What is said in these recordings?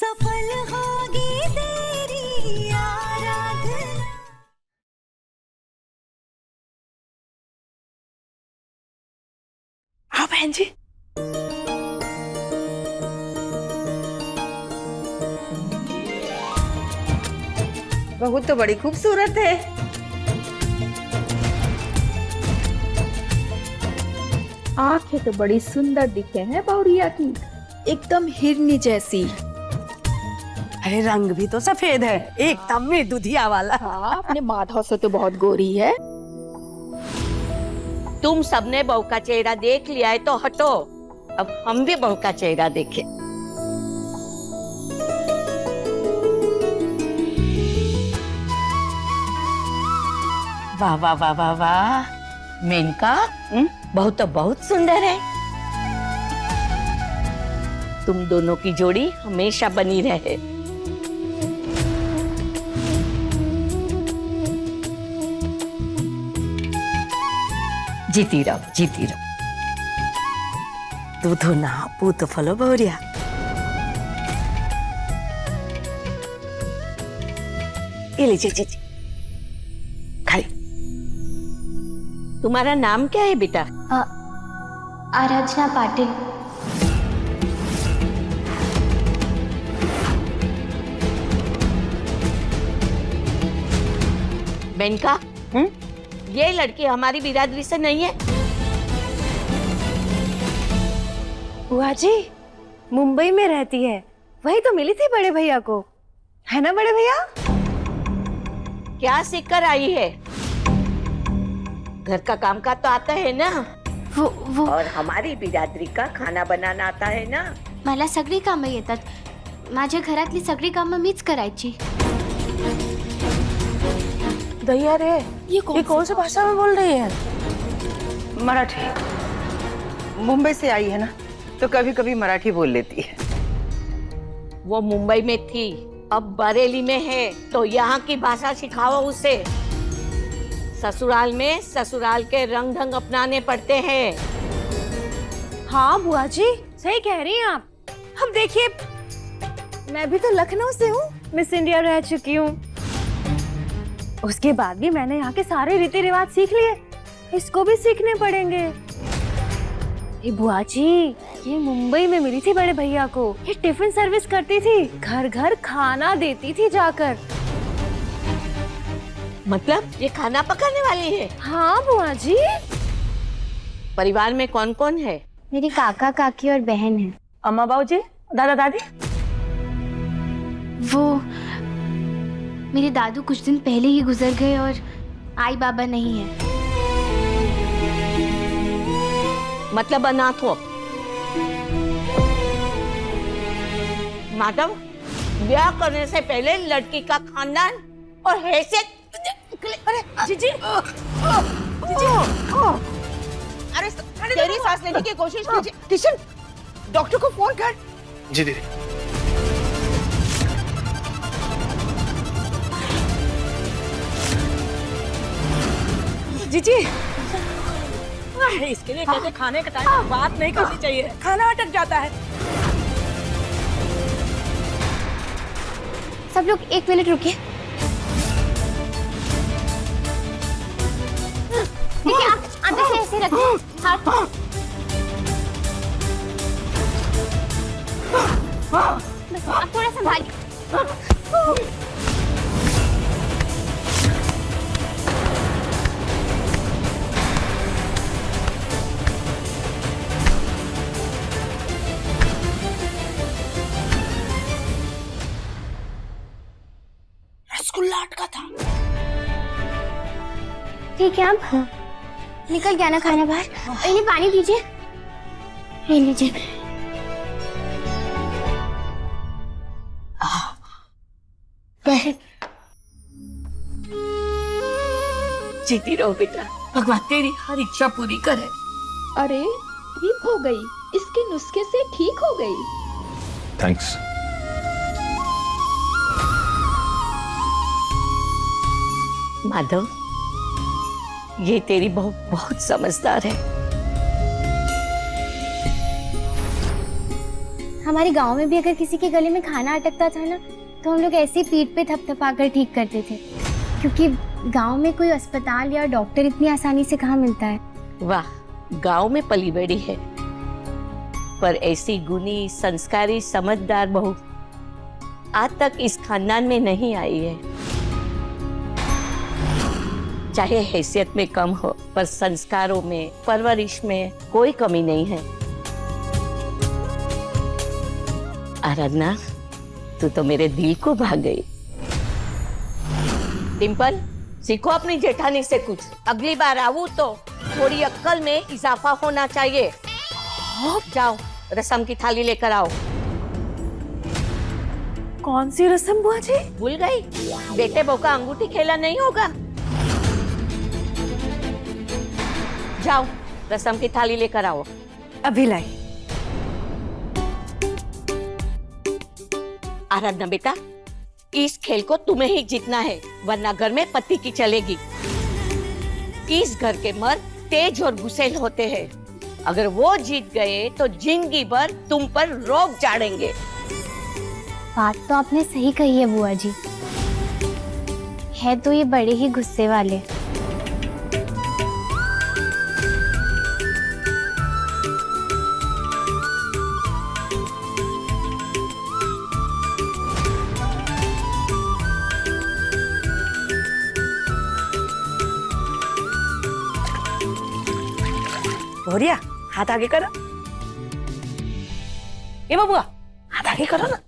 सफल होगी तेरी आराधना। हाँ बहन जी। बहू तो बड़ी खूबसूरत है। आंखें तो बड़ी सुंदर दिखे हैं बहुरिया की, एकदम हिरनी जैसी। अरे रंग भी तो सफेद है, एकदम में दुधिया वाला। हाँ, अपने माधव से तो बहुत गोरी है। तुम सबने बहू का चेहरा देख लिया है तो हटो, अब हम भी बहू का चेहरा देखें। वाह वाह वाह वाह वाह, मेनका बहू तो बहुत सुंदर है। तुम दोनों की जोड़ी हमेशा बनी रहे। जीती रहो, जीती रहो। दूधो ना पूत फलो बहुरिया। ये लीजिए जीजी, खाई। तुम्हारा नाम क्या है बेटा? आराधना पाटिल। मेनका, ये लड़की हमारी बिरादरी से नहीं है। बुआ जी मुंबई में रहती है, वही तो मिली थी बड़े भैया को, है ना बड़े भैया? क्या सीख कर आई है? घर का काम का तो आता है ना? वो और हमारी बिरादरी का खाना बनाना आता है ना? मला सगळी कामं येतात। माझ्या घरातली सगळी कामं मीच करायची। दैया रे, ये कौन सी भाषा में बोल रही है? मराठी। मुंबई से आई है ना, तो कभी कभी मराठी बोल लेती है। वो मुंबई में थी, अब बरेली में है, तो यहाँ की भाषा सिखाओ उसे। ससुराल में ससुराल के रंग ढंग अपनाने पड़ते हैं। हाँ बुआ जी सही कह रही हैं आप। अब देखिए मैं भी तो लखनऊ से हूँ, मिस इंडिया रह चुकी हूँ। उसके बाद भी मैंने यहाँ के सारे रीति रिवाज सीख लिए, इसको भी सीखने पड़ेंगे। ये बुआ जी ये मुंबई में मिली थी बड़े भैया को, ये टिफिन सर्विस करती थी, घर घर खाना देती थी जाकर। मतलब ये खाना पकाने वाली है? हाँ बुआ जी। परिवार में कौन कौन है? मेरी काका काकी और बहन है। अम्मा बाबूजी, दादा दादी? वो मेरे दादू कुछ दिन पहले ही गुजर गए और आई बाबा नहीं है। मतलब अनाथ हो। माधव, ब्याह करने से पहले लड़की का खानदान और हैसियत। अरे जीजी, जीजी, अरे तेरी सांस लेने की कोशिश कीजिए। किशन, डॉक्टर को फोन कर। जी दीदी। जीजी, इसके लिए कहते खाने का टाइम बात नहीं करनी चाहिए, खाना अटक जाता है। सब लोग 1 मिनट रुकिए। देखिए आप ऐसे ऐसे रखिए हाथ। बस आप थोड़ा संभालिए। रसगुल्ला अटका था। ठीक है आप निकल गया ना खाना बाहर। इन्हें पानी दीजिए, ले लीजिए। बहन, जीती रहो बेटा, भगवान तेरी हर इच्छा पूरी करे। अरे ठीक हो गई, इसके नुस्खे से ठीक हो गई। थैंक्स। माधव, ये तेरी बहू बहुत समझदार है। हमारे गांव में भी अगर किसी के गले में खाना अटकता था ना, तो हम लोग ऐसे ही पीठ पे थपथपाकर ठीक करते थे, क्योंकि गांव में कोई अस्पताल या डॉक्टर इतनी आसानी से कहाँ मिलता है। वाह, गांव में पली बड़ी है, पर ऐसी गुणी, संस्कारी, समझदार बहू आज तक इस खानदान में नहीं आई है। चाहे हैसियत में कम हो, पर संस्कारों में, परवरिश में कोई कमी नहीं है। आराधना, तू तो मेरे दिल को भा गई। डिम्पल, सीखो अपनी जेठानी से कुछ। अगली बार आऊं तो थोड़ी अक्ल में इजाफा होना चाहिए। जाओ, रसम की थाली लेकर आओ। कौन सी रस्म बुआ जी? भूल गई? बेटे बहू का अंगूठी खेला नहीं होगा। जाओ, रसम की थाली लेकर आओ। अभी लाई। आराधना बेटा, इस खेल को तुम्हें ही जीतना है, वरना घर में पति की चलेगी। इस घर के मर्द तेज और गुस्सैल होते हैं। अगर वो जीत गए तो जिंदगी भर तुम पर रोब झाड़ेंगे। बात तो आपने सही कही है बुआ जी, है तो ये बड़े ही गुस्से वाले। भौरिया, हाथ आगे करो। ए बबुआ, हाथ आगे करो ना।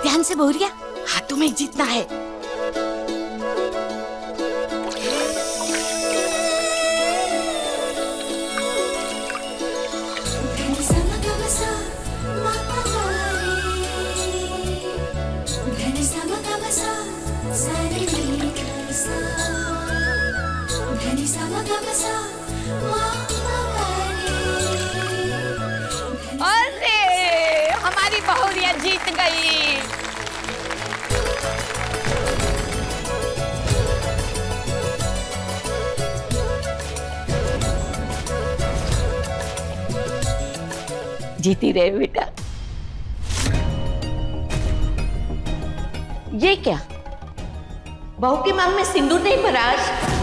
ध्यान से बहुरिया, हाथों में जीतना है। अरे, हमारी बहुरिया जीत गई। जीती रहे बेटा। ये क्या, बहू की मांग में सिंदूर नहीं भरा आज?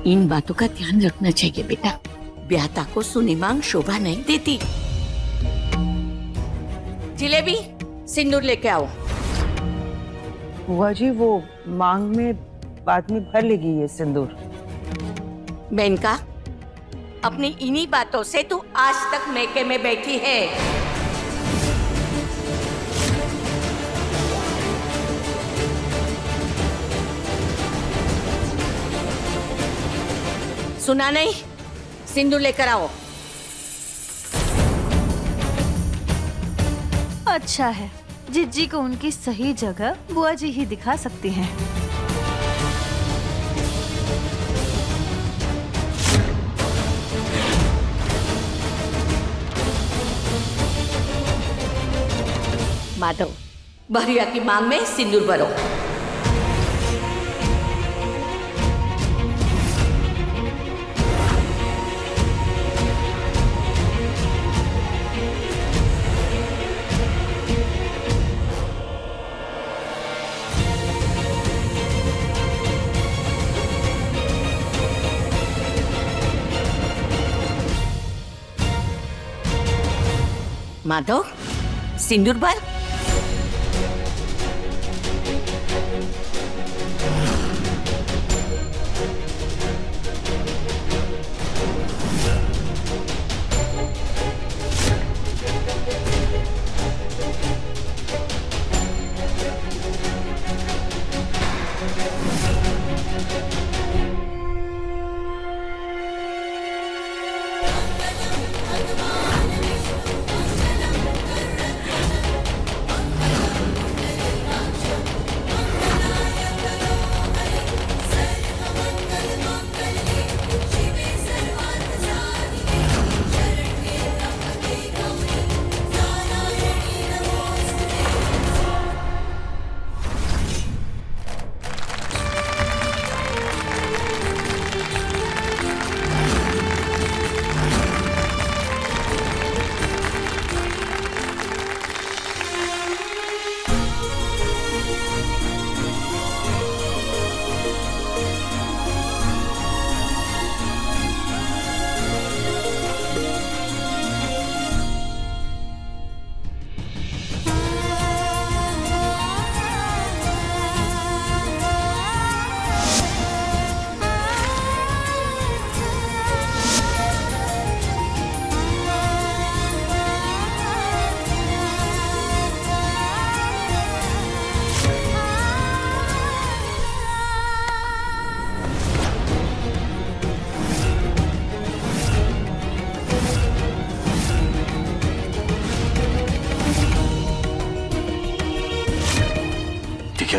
इन बातों का ध्यान रखना चाहिए बेटा। ब्याहता को सुनी मांग शोभा नहीं देती। जिलेबी, सिंदूर लेके आओ। बुआ जी, वो मांग में बाद में भर लेगी ये सिंदूर। मेनका, अपनी इन्हीं बातों से तू आज तक मैके में बैठी है। सुना नहीं? सिंदूर लेकर आओ। अच्छा है, जिज्जी को उनकी सही जगह बुआ जी ही दिखा सकती हैं। माधव, बहरिया की मांग में सिंदूर भरो। माधव, सिंदूर भर।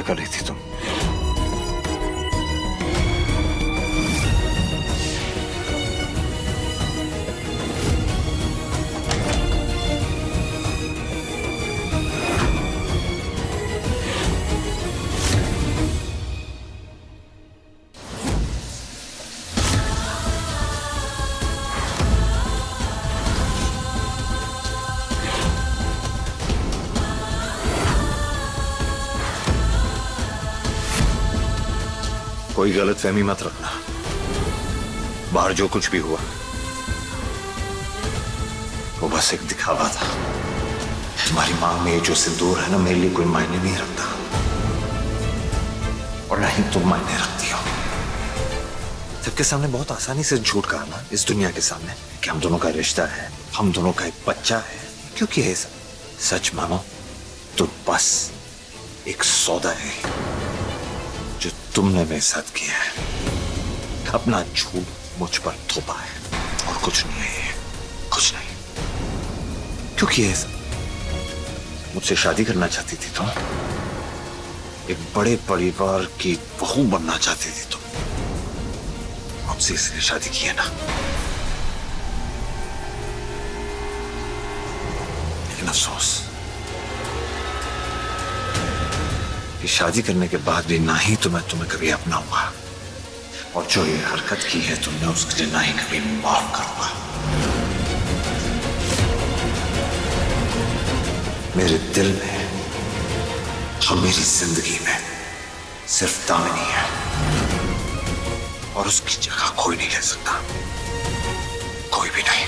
कर रही थी तुम? कोई गलतफहमी मत रखना। बाहर जो कुछ भी हुआ वो बस एक दिखावा था। तुम्हारी मांग में ये जो सिंदूर है ना, मेरे लिए कोई मायने नहीं रखता, और ना ही तुम मायने रखती हो। सबके सामने बहुत आसानी से झूठ कहा ना, इस दुनिया के सामने, कि हम दोनों का रिश्ता है, हम दोनों का एक बच्चा है। क्योंकि है सच मानो तो बस एक सौदा है जो तुमने मेरे साथ किया है। अपना झूठ मुझ पर थोपा है और कुछ नहीं है, कुछ नहीं। क्योंकि है मुझसे शादी करना चाहती थी तुम, एक बड़े परिवार की बहू बनना चाहती थी तुम, मुझसे इसलिए शादी की है ना। लेकिन अफसोस कि शादी करने के बाद भी ना ही तो मैं तुम्हें कभी अपनाऊंगा, और जो ये हरकत की है तुमने उसके लिए ना ही कभी माफ करूंगा। मेरे दिल में और मेरी जिंदगी में सिर्फ दामिनी है, और उसकी जगह कोई नहीं ले सकता, कोई भी नहीं।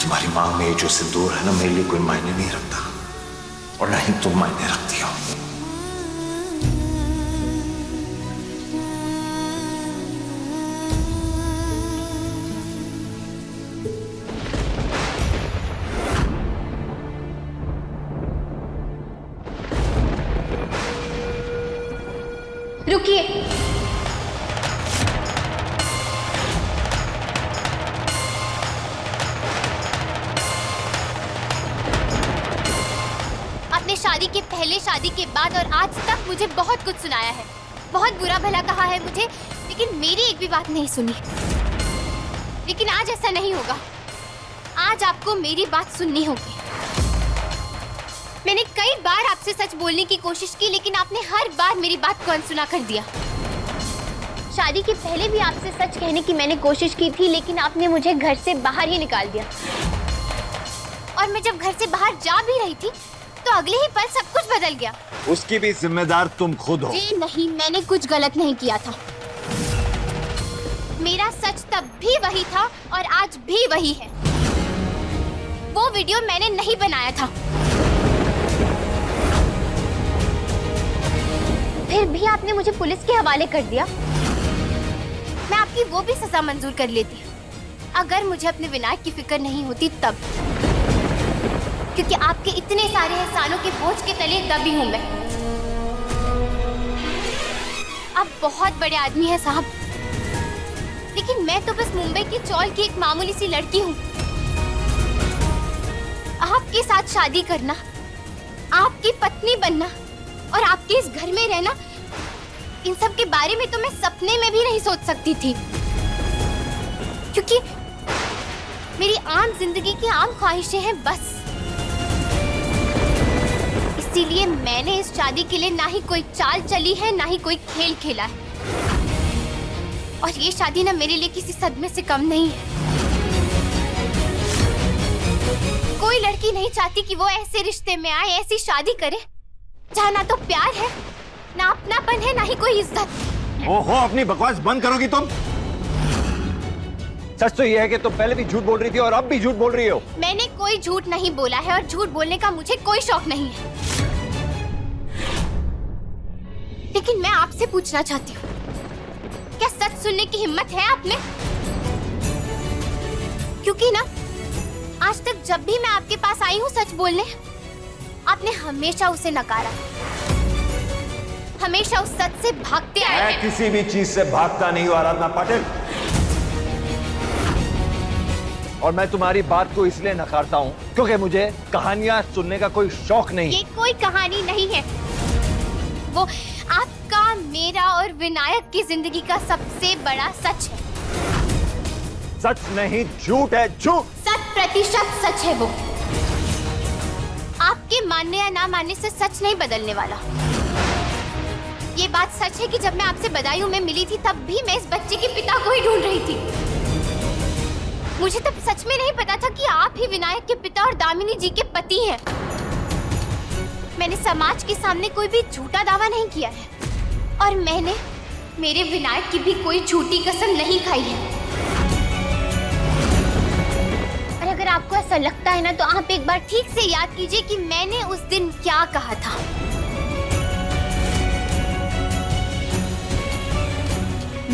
तुम्हारी मांग में ये जो सिंदूर है ना, मेरे लिए कोई मायने नहीं रखता, और ना ही तुम मायने रखती हो। रुकिए। आपने शादी के पहले, शादी के बाद और आज तक मुझे बहुत कुछ सुनाया है, बहुत बुरा भला कहा है मुझे, लेकिन मेरी एक भी बात नहीं सुनी। लेकिन आज ऐसा नहीं होगा, आज आपको मेरी बात सुननी होगी। मैंने कई बार आपसे सच बोलने की कोशिश की, लेकिन आपने हर बार मेरी बात को अनसुना कर दिया। शादी के पहले भी आपसे सच कहने की मैंने कोशिश की थी, लेकिन आपने मुझे घर से बाहर ही निकाल दिया। और मैं जब घर से बाहर जा भी रही थी तो अगले ही पल सब कुछ बदल गया। उसकी भी जिम्मेदार तुम खुद हो। जी नहीं, मैंने कुछ गलत नहीं किया था। मेरा सच तब भी वही था और आज भी वही है। वो वीडियो मैंने नहीं बनाया था। फिर भी आपने मुझे पुलिस के हवाले कर दिया। मैं आपकी वो भी सजा मंजूर कर लेती अगर मुझे अपने विनायक की फिक्र नहीं होती तब, क्योंकि आपके इतने सारे एहसानों के बोझ के तले दबी हूं मैं। आप बहुत बड़े आदमी हैं साहब, लेकिन मैं तो बस मुंबई की चौल की एक मामूली सी लड़की हूँ। आपके साथ शादी करना, आपकी पत्नी बनना और आपके इस घर में रहना, इन सब के बारे में तो मैं सपने में भी नहीं सोच सकती थी, क्योंकि मेरी आम जिंदगी की आम ख्वाहिशें हैं बस। इसीलिए मैंने इस शादी के लिए ना ही कोई चाल चली है, ना ही कोई खेल खेला है। और ये शादी ना मेरे लिए किसी सदमे से कम नहीं है। कोई लड़की नहीं चाहती कि वो ऐसे रिश्ते में आए, ऐसी शादी करे जहाँ ना तो प्यार है, ना अपनापन है, ना ही कोई इज्जत। ओहो, अपनी बकवास बंद करोगी तुम? सच तो ये है कि तुम पहले भी झूठ बोल रही थी और अब भी झूठ बोल रही हो। मैंने कोई झूठ नहीं बोला है और झूठ बोलने का मुझे कोई शौक नहीं है। लेकिन मैं आपसे पूछना चाहती हूँ, क्या सच सुनने की हिम्मत है आप में? क्योंकि ना आज तक जब भी मैं आपके पास आई हूँ सच बोलने, आपने हमेशा उसे नकारा, हमेशा उस सच से भागते आए मैं हैं। किसी भी चीज से भागता नहीं हूँ आराधना पाटिल, और मैं तुम्हारी बात को इसलिए नकारता हूँ क्योंकि मुझे कहानियां सुनने का कोई शौक नहीं। ये कोई कहानी नहीं है, वो आपका, मेरा और विनायक की जिंदगी का सबसे बड़ा सच है। सच नहीं, झूठ है, झूठ। 100% सच है वो। आपके मानने या ना मानने से सच नहीं बदलने वाला। ये बात सच है कि जब मैं आपसे बदायूं में मिली थी तब भी मैं इस बच्चे के पिता को ही ढूंढ रही थी। मुझे तब सच में नहीं पता था कि आप ही विनायक के पिता और दामिनी जी के पति हैं। मैंने समाज के सामने कोई भी झूठा दावा नहीं किया है और मैंने मेरे विनायक की भी कोई झूठी कसम नहीं खाई है। और अगर आपको ऐसा लगता है ना तो आप एक बार ठीक से याद कीजिए कि मैंने उस दिन क्या कहा था।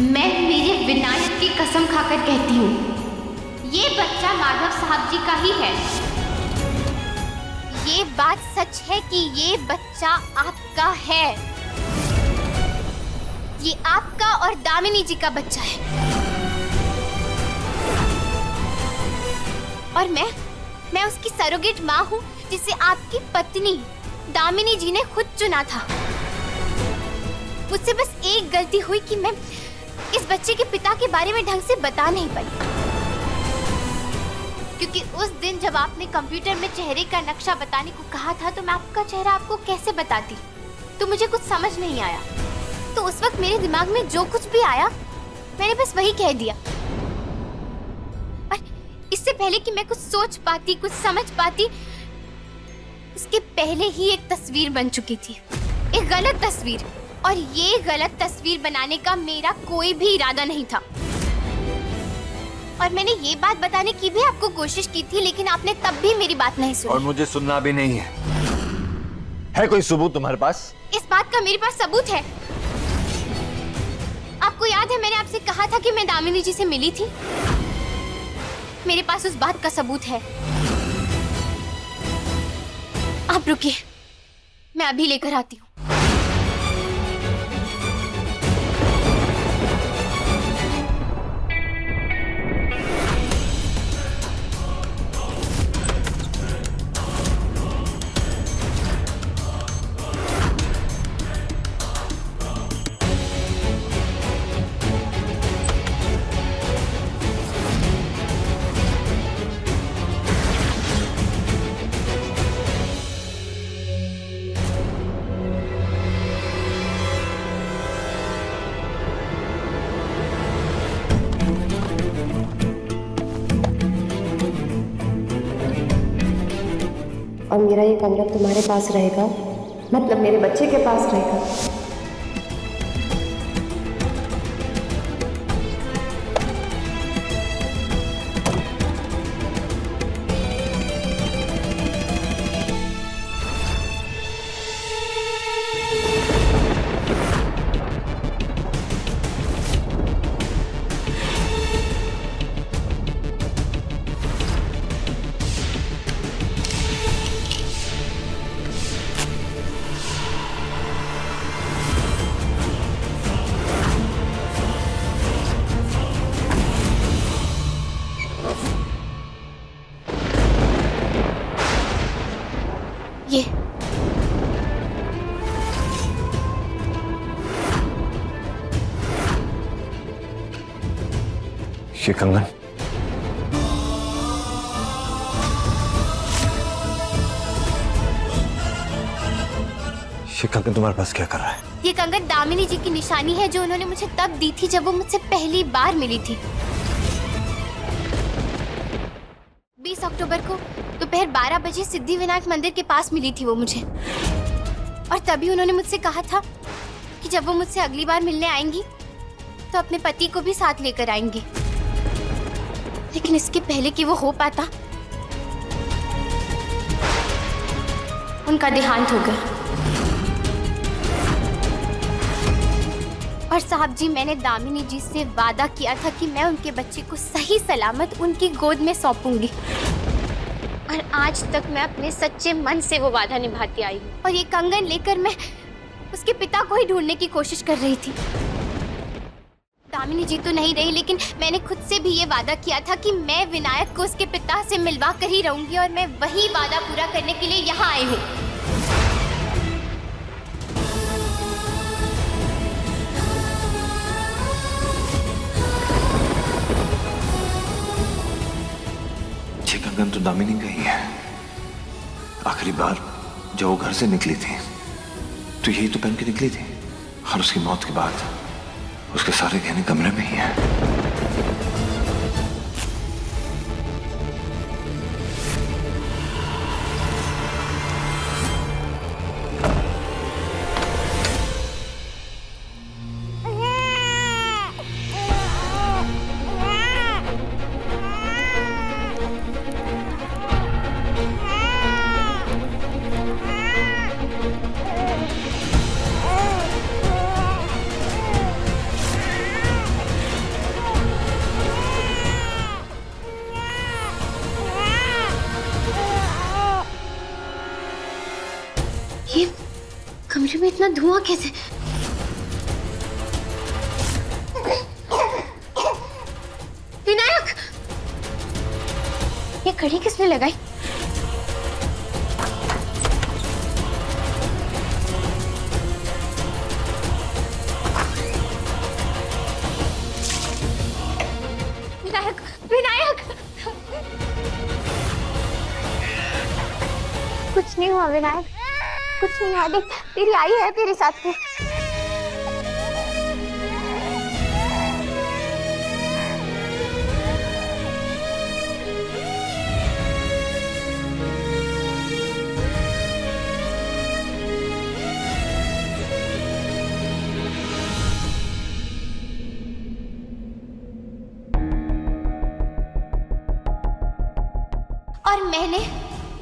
मैं मेरे विनायक की कसम खाकर कहती हूँ, ये बच्चा माधव साहब जी का ही है। ये बात सच है कि ये बच्चा आपका है। ये आपका और दामिनी जी का बच्चा है। और मैं उसकी सरोगेट माँ हूँ जिसे आपकी पत्नी दामिनी जी ने खुद चुना था। मुझसे बस एक गलती हुई कि मैं इस बच्चे के पिता के बारे में ढंग से बता नहीं पाई, क्योंकि उस दिन जब आपने कंप्यूटर में चेहरे का नक्शा बताने को कहा था तो मैं आपका चेहरा आपको कैसे बताती, तो मुझे कुछ समझ नहीं आया। तो उस वक्त मेरे दिमाग में जो कुछ भी आया मैंने बस वही कह दिया। और इससे पहले कि मैं कुछ सोच पाती, कुछ समझ पाती, इसके पहले ही एक तस्वीर बन चुकी थी, एक गलत तस्वीर। और ये गलत तस्वीर बनाने का मेरा कोई भी इरादा नहीं था। और मैंने ये बात बताने की भी आपको कोशिश की थी, लेकिन आपने तब भी मेरी बात नहीं सुनी। और मुझे सुनना भी नहीं है कोई सबूत तुम्हारे पास? इस बात का मेरे पास सबूत है। आपको याद है मैंने आपसे कहा था कि मैं दामिनी जी से मिली थी? मेरे पास उस बात का सबूत है। आप रुकिए, मैं अभी लेकर आती हूँ। और मेरा ये कमरा तुम्हारे पास रहेगा, मतलब मेरे बच्चे के पास रहेगा। ये कंगन, ये कंगन तुम्हारे पास क्या कर रहा है? ये कंगन दामिनी जी की निशानी है जो उन्होंने मुझे तब दी थी जब वो मुझसे पहली बार मिली थी। 20 अक्टूबर को दोपहर 12 बजे सिद्धि विनायक मंदिर के पास मिली थी वो मुझे। और तभी उन्होंने मुझसे कहा था कि जब वो मुझसे अगली बार मिलने आएंगी तो अपने पति को भी साथ लेकर आएंगी। लेकिन इसके पहले कि वो हो पाता, उनका देहांत हो गया। और साहब जी, मैंने दामिनी जी से वादा किया था कि मैं उनके बच्चे को सही सलामत उनकी गोद में सौंपूंगी, और आज तक मैं अपने सच्चे मन से वो वादा निभाती आई हूँ। और ये कंगन लेकर मैं उसके पिता को ही ढूंढने की कोशिश कर रही थी। दामिनी जी तो नहीं रही, लेकिन मैंने खुद से भी ये वादा किया था कि मैं विनायक को उसके पिता से मिलवा कर ही रहूंगी, और मैं वही वादा पूरा करने के लिए यहाँ आई हूँ। ये कंगन तो दामिनी का ही है। आखिरी बार जब वो घर से निकली थी तो यही तो पहन के निकली थी, और उसकी मौत के बाद उसके सारे गहने कमरे में ही हैं। ये कमरे में इतना धुआं कैसे? विनायक, ये कड़ी किसने लगाई? विनायक, विनायक! कुछ नहीं हुआ विनायक, कुछ नहीं हुआ। देख, तेरी आई है तेरे साथ में। और मैंने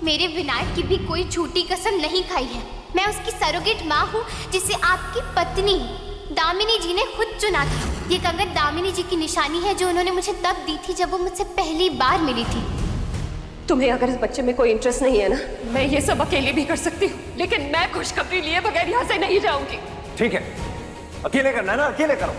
मेरे विनायक की भी कोई झूठी कसम नहीं खाई है। मैं उसकी सरोगेट माँ हूँ, जिसे आपकी पत्नी दामिनी जी ने खुद चुना था। ये कंगन दामिनी जी की निशानी है, जो उन्होंने मुझे तब दी थी जब वो मुझसे पहली बार मिली थी। तुम्हें अगर इस बच्चे में कोई इंटरेस्ट नहीं है ना, मैं ये सब अकेले भी कर सकती हूँ, लेकिन मैं खुशखबरी लिए बगैर यहाँ से नहीं जाऊंगी। ठीक है, अकेले करना है ना, अकेले करो।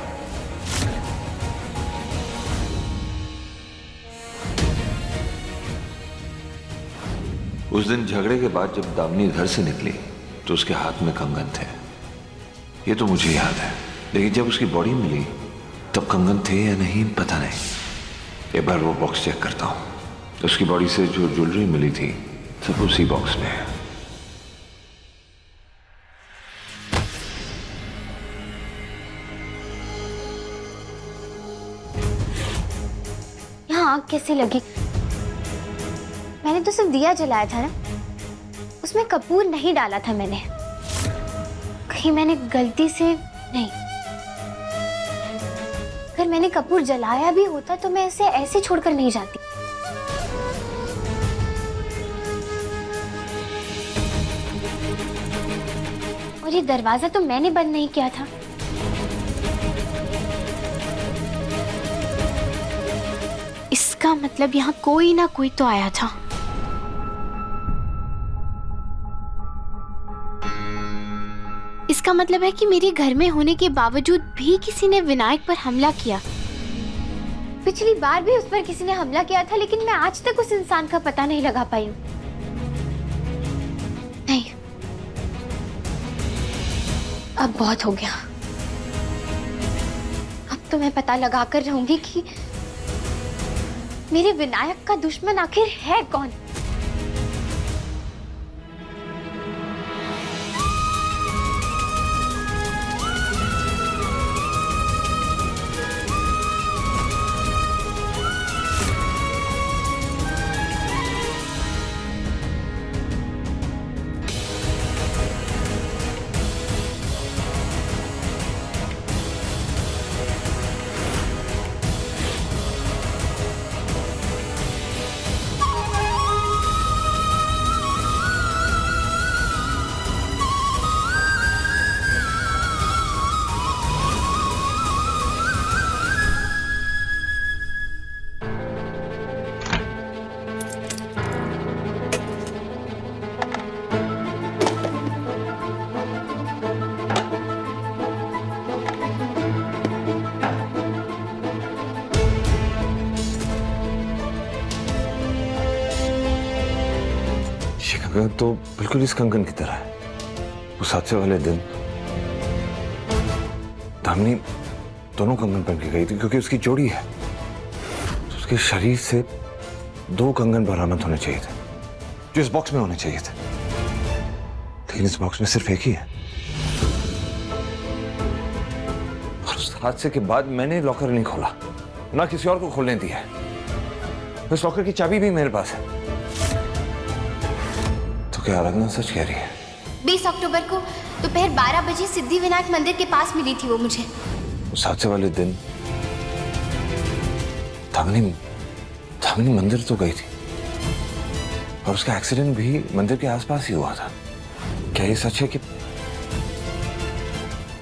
उस दिन झगड़े के बाद जब दामिनी घर से निकली तो उसके हाथ में कंगन थे, ये तो मुझे याद है। लेकिन जब उसकी बॉडी मिली तब कंगन थे या नहीं पता नहीं। एक बार वो बॉक्स चेक करता हूँ। तो उसकी बॉडी से जो ज्वेलरी मिली थी सब उसी बॉक्स में है। यहाँ आग कैसे लगी? मैंने तो सिर्फ दिया जलाया था ना, उसमें कपूर नहीं डाला था मैंने। कहीं मैंने गलती से नहीं। अगर मैंने कपूर जलाया भी होता तो मैं इसे ऐसे छोड़कर नहीं जाती। और ये दरवाजा तो मैंने बंद नहीं किया था। इसका मतलब यहाँ कोई ना कोई तो आया था। इसका मतलब है कि मेरे घर में होने के बावजूद भी किसी ने विनायक पर हमला किया। पिछली बार भी उस पर किसी ने हमला किया था, लेकिन मैं आज तक उस इंसान का पता नहीं लगा पाई हूँ। नहीं, अब बहुत हो गया। अब तो मैं पता लगा कर रहूंगी कि मेरे विनायक का दुश्मन आखिर है कौन। कंगन तो बिल्कुल इस कंगन की तरह है। उस हादसे वाले दिन दामिनी दोनों कंगन पहन के गई थी क्योंकि उसकी जोड़ी है, तो उसके शरीर से 2 कंगन बरामद होने चाहिए थे जो इस बॉक्स में होने चाहिए थे, लेकिन इस बॉक्स में सिर्फ एक ही है। और उस हादसे के बाद मैंने लॉकर नहीं खोला, ना किसी और को खोलने दिया है। इस लॉकर की चाबी भी मेरे पास है। तो क्या आराधना सच कह रही है? 20 अक्टूबर को दोपहर 12 बजे सिद्धिविनायक मंदिर के पास मिली थी वो मुझे। उस हादसे वाले दिन दामिनी मंदिर तो गई थी और उसका एक्सीडेंट भी मंदिर के आसपास ही हुआ था। क्या ये सच है कि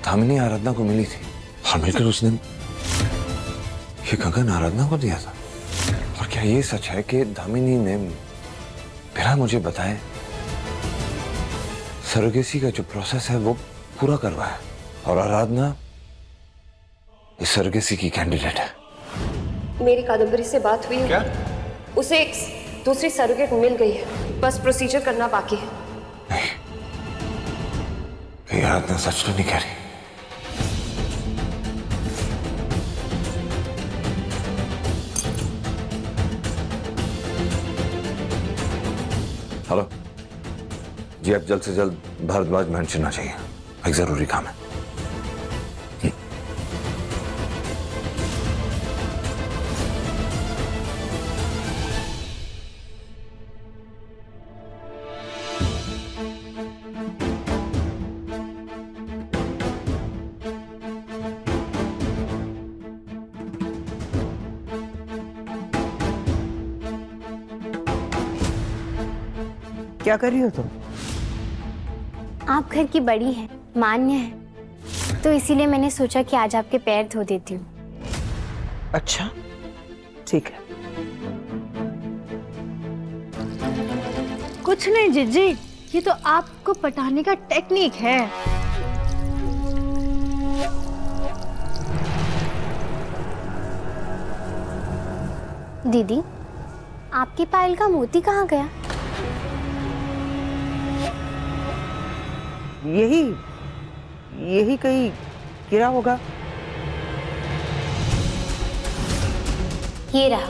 दामिनी आराधना को मिली थी और मिलकर उसने ये कंगन आराधना को दिया था? और क्या ये सच है कि दामिनी ने बिना मुझे बताए सरोगेसी का जो प्रोसेस है वो पूरा करवाया और आराधना इस सरोगेसी की कैंडिडेट है? मेरी कादम्बरी से बात हुई है। क्या? उसे एक दूसरी सरोगेट मिल गई है, बस प्रोसीजर करना बाकी है। नहीं, ये आराधना सच तो नहीं कह रही। हेलो जी, आप जल्द से जल्द भारद्वाज मैंशन आ चाहिए, एक जरूरी काम है। क्या कर रही हो तुम? आप घर की बड़ी हैं, मान्य है, तो इसीलिए मैंने सोचा कि आज आपके पैर धो देती हूँ। अच्छा, ठीक है। कुछ नहीं जीजी, ये तो आपको पटाने का टेक्निक है। दीदी, आपकी पायल का मोती कहाँ गया? यही कहीं गिरा होगा। ये रहा।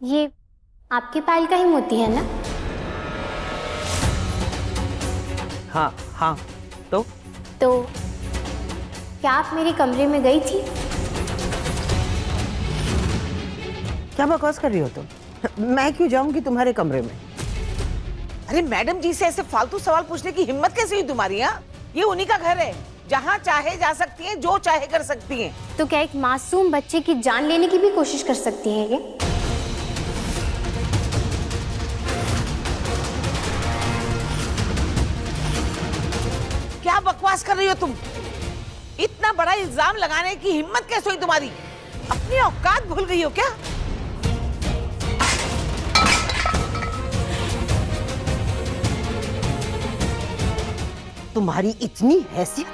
ये आपके पायल का ही मोती है ना? हाँ हाँ। तो क्या आप मेरे कमरे में गई थी? क्या बकवास कर रही हो तुम? मैं क्यों जाऊंगी तुम्हारे कमरे में? अरे मैडम जी से ऐसे फालतू सवाल पूछने की हिम्मत कैसे हुई तुम्हारी? यहाँ ये उन्हीं का घर है, जहाँ चाहे जा सकती हैं, जो चाहे कर सकती हैं। तो क्या एक मासूम बच्चे की जान लेने की भी कोशिश कर सकती हैं ये? क्या बकवास कर रही हो तुम? इतना बड़ा इल्जाम लगाने की हिम्मत कैसे हुई तुम्हारी? अपनी औकात भूल गई हो क्या? तुम्हारी इतनी हैसियत?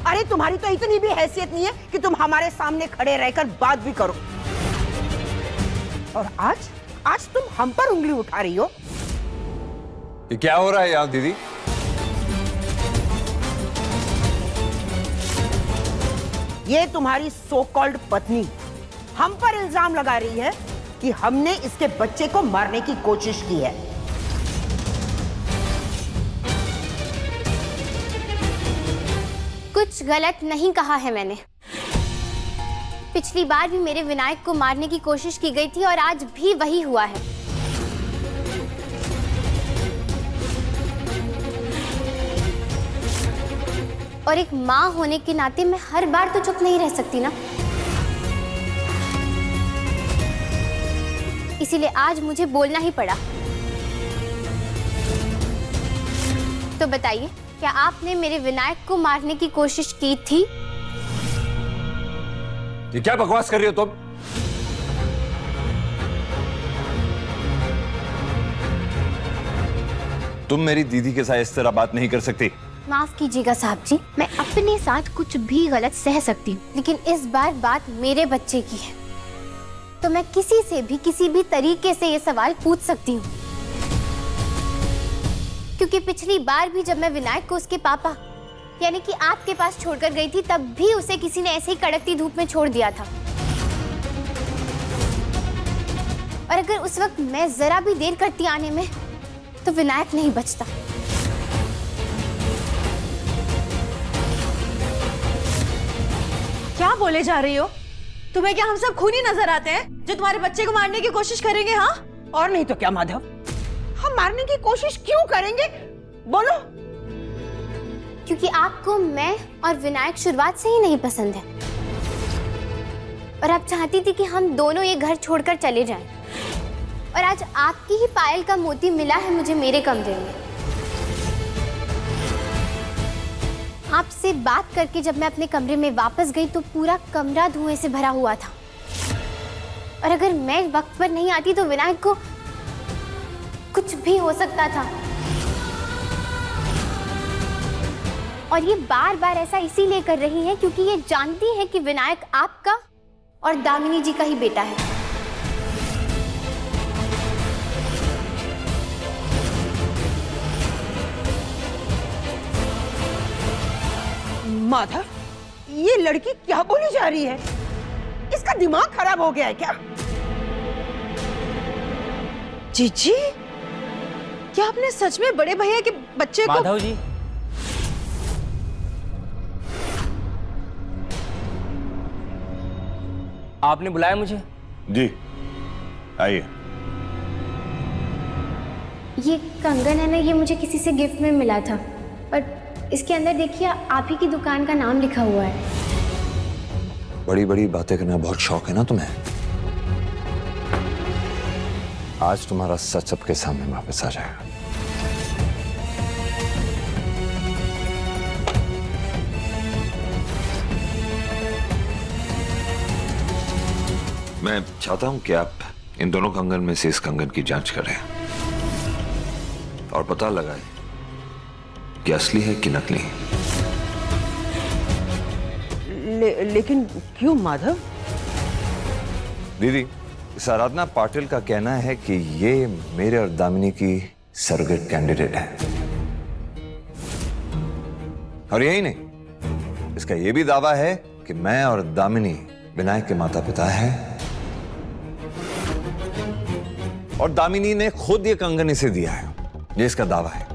अरे तुम्हारी तो इतनी भी हैसियत नहीं है कि तुम हमारे सामने खड़े रहकर बात भी करो। और आज तुम हम पर उंगली उठा रही हो। ये क्या हो रहा है यहाँ दीदी? ये तुम्हारी सो कॉल्ड पत्नी हम पर इल्जाम लगा रही है कि हमने इसके बच्चे को मारने की कोशिश की है। कुछ गलत नहीं कहा है मैंने। पिछली बार भी मेरे विनायक को मारने की कोशिश की गई थी और आज भी वही हुआ है। और एक माँ होने के नाते मैं हर बार तो चुप नहीं रह सकती ना। इसीलिए आज मुझे बोलना ही पड़ा। तो बताइए, क्या आपने मेरे विनायक को मारने की कोशिश की थी? ये क्या बकवास कर रही हो तुम? तुम मेरी दीदी के साथ इस तरह बात नहीं कर सकती। माफ कीजिएगा साहब जी, मैं अपने साथ कुछ भी गलत सह सकती हूँ, लेकिन इस बार बात मेरे बच्चे की है, तो मैं किसी से भी किसी भी तरीके से ये सवाल पूछ सकती हूँ। क्योंकि पिछली बार भी जब मैं विनायक को उसके पापा यानी कि आपके पास छोड़कर गई थी, तब भी उसे किसी ने ऐसे ही कड़कती धूप में छोड़ दिया था। और अगर उस वक्त मैं जरा भी देर करती आने में, तो विनायक नहीं बचता। क्या बोले जा रही हो? तुम्हें क्या हम सब खूनी नजर आते हैं जो तुम्हारे बच्चे को मारने की कोशिश करेंगे? हाँ, और नहीं तो क्या माधव, हम मारने की कोशिश क्यों करेंगे? बोलो। क्योंकि आपको मैं और विनायक शुरुआत से ही नहीं पसंद है, और आप चाहती थी कि हम दोनों ये घर छोड़कर चले जाएं। और आज आपकी ही पायल का मोती मिला है मुझे मेरे कमरे में। आपसे बात करके जब मैं अपने कमरे में वापस गई, तो पूरा कमरा धुएं से भरा हुआ था। और अगर मैं वक्त पर नहीं आती, तो विनायक को कुछ भी हो सकता था। और ये बार बार ऐसा इसीलिए कर रही है क्योंकि ये जानती है कि विनायक आपका और दामिनी जी का ही बेटा है। माधव, ये लड़की क्या बोली जा रही है? इसका दिमाग खराब हो गया है क्या? जीजी, क्या आपने सच में बड़े भैया के बच्चे को? माधव जी, आपने बुलाया मुझे? जी, आइए। ये कंगन है ना, ये मुझे किसी से गिफ्ट में मिला था, और इसके अंदर देखिए आप ही की दुकान का नाम लिखा हुआ है। बड़ी बड़ी बातें करने का बहुत शौक है ना तुम्हें? आज तुम्हारा सच सबके सामने वापस आ जाएगा। मैं चाहता हूं कि आप इन दोनों कंगन में से इस कंगन की जांच करें और पता लगाएं कि असली है कि नकली। लेकिन क्यों माधव? दीदी, इस आराधना पाटिल का कहना है कि ये मेरे और दामिनी की सरोगेट कैंडिडेट है। और यही नहीं, इसका यह भी दावा है कि मैं और दामिनी विनायक के माता पिता हैं, और दामिनी ने खुद ये कंगन इसे दिया है, ये इसका दावा है।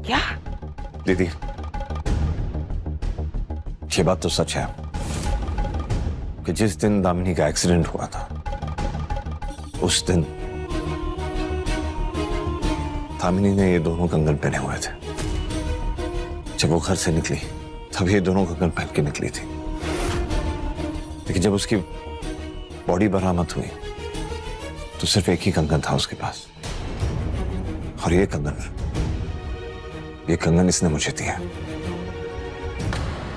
क्या? दीदी, ये बात तो सच है कि जिस दिन दामिनी का एक्सीडेंट हुआ था, उस दिन दामिनी ने ये दोनों कंगन पहने हुए थे। जब वो घर से निकली, तब ये दोनों कंगन पहन के निकली थी। लेकिन जब उसकी बॉडी बरामद हुई, तो सिर्फ एक ही कंगन था उसके पास, और ये कंगन इसने मुझे दिया।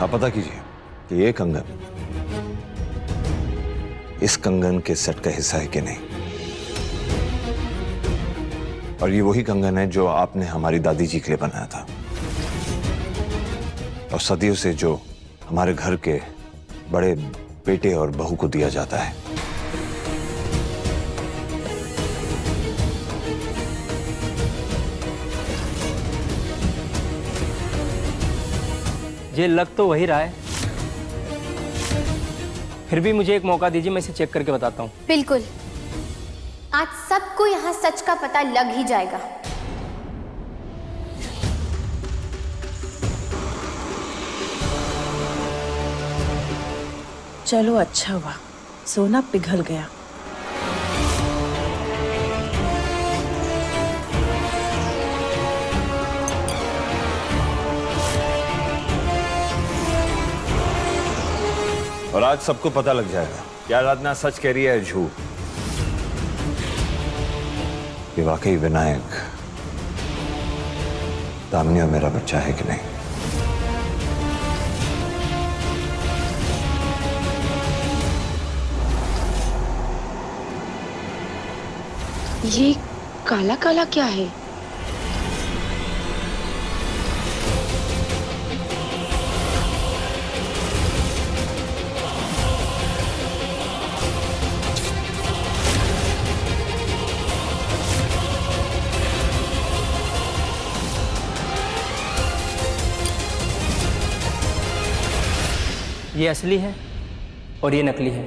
आप पता कीजिए कि ये कंगन इस कंगन के सेट का हिस्सा है कि नहीं। और ये वही कंगन है जो आपने हमारी दादी जी के लिए बनाया था, और सदियों से जो हमारे घर के बड़े बेटे और बहू को दिया जाता है। ये लग तो वही रहा है, फिर भी मुझे एक मौका दीजिए, मैं इसे चेक करके बताता हूँ। बिल्कुल, आज सबको यहाँ सच का पता लग ही जाएगा। चलो अच्छा हुआ, सोना पिघल गया। और आज सबको पता लग जाएगा कि आराधना सच कह रही है झूठ, कि वाकई विनायक दामिनी और मेरा बच्चा है कि नहीं। ये काला काला क्या है? ये असली है और ये नकली है।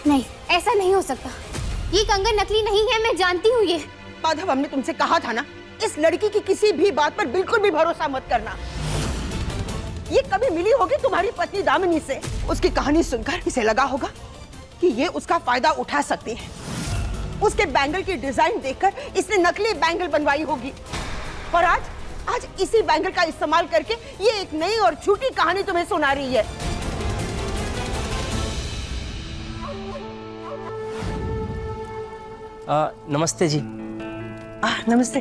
नहीं, ऐसा नहीं हो सकता। ये कंगन नकली नहीं है, मैं जानती हूँ ये। माधव, हमने तुमसे कहा था ना, इस लड़की की किसी भी बात पर बिल्कुल भी भरोसा मत करना। ये कभी मिली होगी तुम्हारी पत्नी दामिनी से। उसकी कहानी सुनकर इसे लगा होगा कि ये उसका फायदा उठा सकती है। उसके बैंगल की डिजाइन देखकर इसने नकली बैंगल बनवाई होगी और आज इसी बैंगल का इस्तेमाल करके ये एक नई और झूठी कहानी तुम्हें सुना रही है। नमस्ते जी। नमस्ते।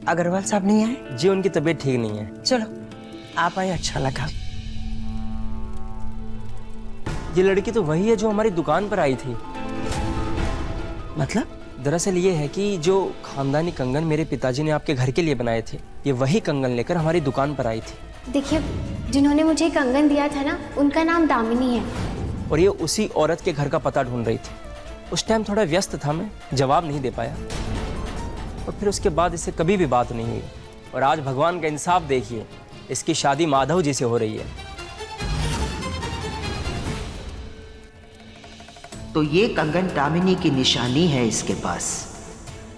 अग्रवाल साहब नहीं आए? जी उनकी तबीयत ठीक नहीं है। चलो आप आए, अच्छा लगा। ये लड़की तो वही है जो हमारी दुकान पर आई थी। मतलब? दरअसल ये है कि जो खानदानी कंगन मेरे पिताजी ने आपके घर के लिए बनाए थे, ये वही कंगन लेकर हमारी दुकान पर आई थी। देखिए, जिन्होंने मुझे कंगन दिया था ना, उनका नाम दामिनी है। और ये उसी औरत के घर का पता ढूंढ रही थी। उस टाइम थोड़ा व्यस्त था, मैं जवाब नहीं दे पाया और फिर उसके बाद इससे कभी भी बात नहीं हुई। और आज भगवान का इंसाफ देखिए, इसकी शादी माधव जी से हो रही है। तो ये कंगन दामिनी की निशानी है इसके पास,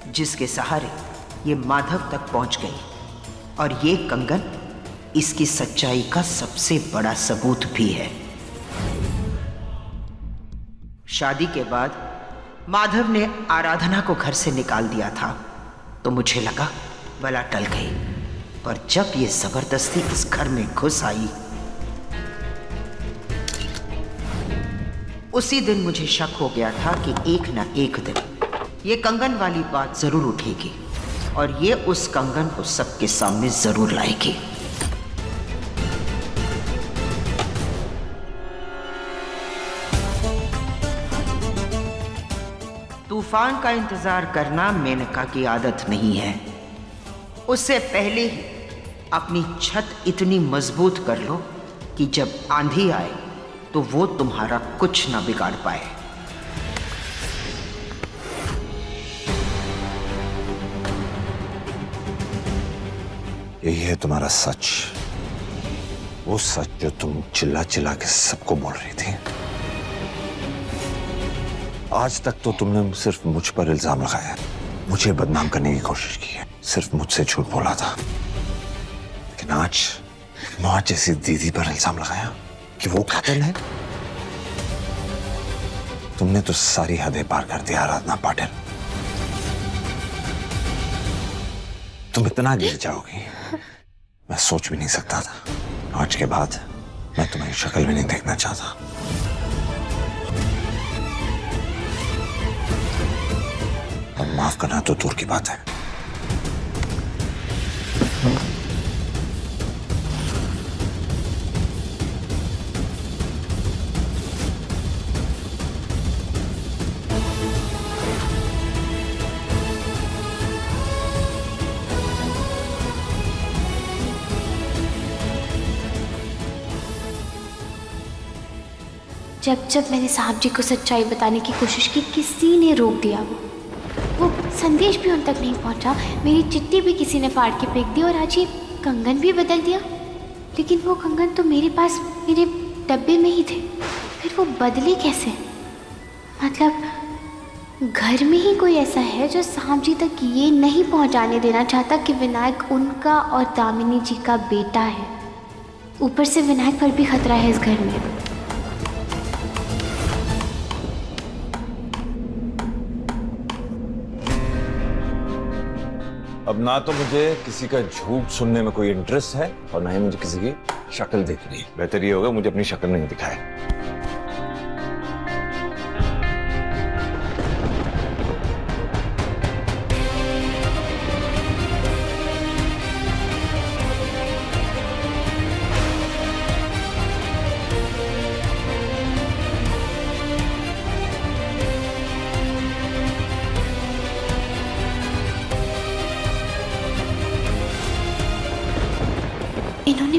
जिसके सहारे ये माधव तक पहुंच गई। और ये कंगन इसकी सच्चाई का सबसे बड़ा सबूत भी है। शादी के बाद माधव ने आराधना को घर से निकाल दिया था, तो मुझे लगा बला टल गई। पर जब ये जबरदस्ती इस घर में घुस आई, उसी दिन मुझे शक हो गया था कि एक न एक दिन ये कंगन वाली बात जरूर उठेगी और ये उस कंगन को सबके सामने जरूर लाएगी। तूफान का इंतजार करना मेनका की आदत नहीं है। उससे पहले ही अपनी छत इतनी मजबूत कर लो कि जब आंधी आए तो वो तुम्हारा कुछ ना बिगाड़ पाए। यही है तुम्हारा सच, वो सच जो तुम चिल्ला चिल्ला के सबको बोल रही थी। आज तक तो तुमने सिर्फ मुझ पर इल्जाम लगाया, मुझे बदनाम करने की कोशिश की है, सिर्फ मुझसे झूठ बोला था। लेकिन आज मुझ जैसी दीदी पर इल्जाम लगाया कि वो कातिल है। तुमने तो सारी हदें पार कर दी आराधना पाटिल। तुम इतना गिर जाओगी मैं सोच भी नहीं सकता था। आज के बाद मैं तुम्हारी शक्ल भी नहीं देखना चाहता। और माफ करना तो दूर की बात है। जब जब मैंने साहब जी को सच्चाई बताने की कोशिश की, किसी ने रोक दिया। वो संदेश भी उन तक नहीं पहुंचा। मेरी चिट्ठी भी किसी ने फाड़ के फेंक दी और आज ये कंगन भी बदल दिया। लेकिन वो कंगन तो मेरे पास मेरे डब्बे में ही थे, फिर वो बदले कैसे? मतलब घर में ही कोई ऐसा है जो साहब जी तक ये नहीं पहुंचाने देना चाहता कि विनायक उनका और दामिनी जी का बेटा है। ऊपर से विनायक पर भी खतरा है इस घर में। अब ना तो मुझे किसी का झूठ सुनने में कोई इंटरेस्ट है और ना ही मुझे किसी की शक्ल देखनी है। बेहतर ये होगा मुझे अपनी शक्ल नहीं दिखाए।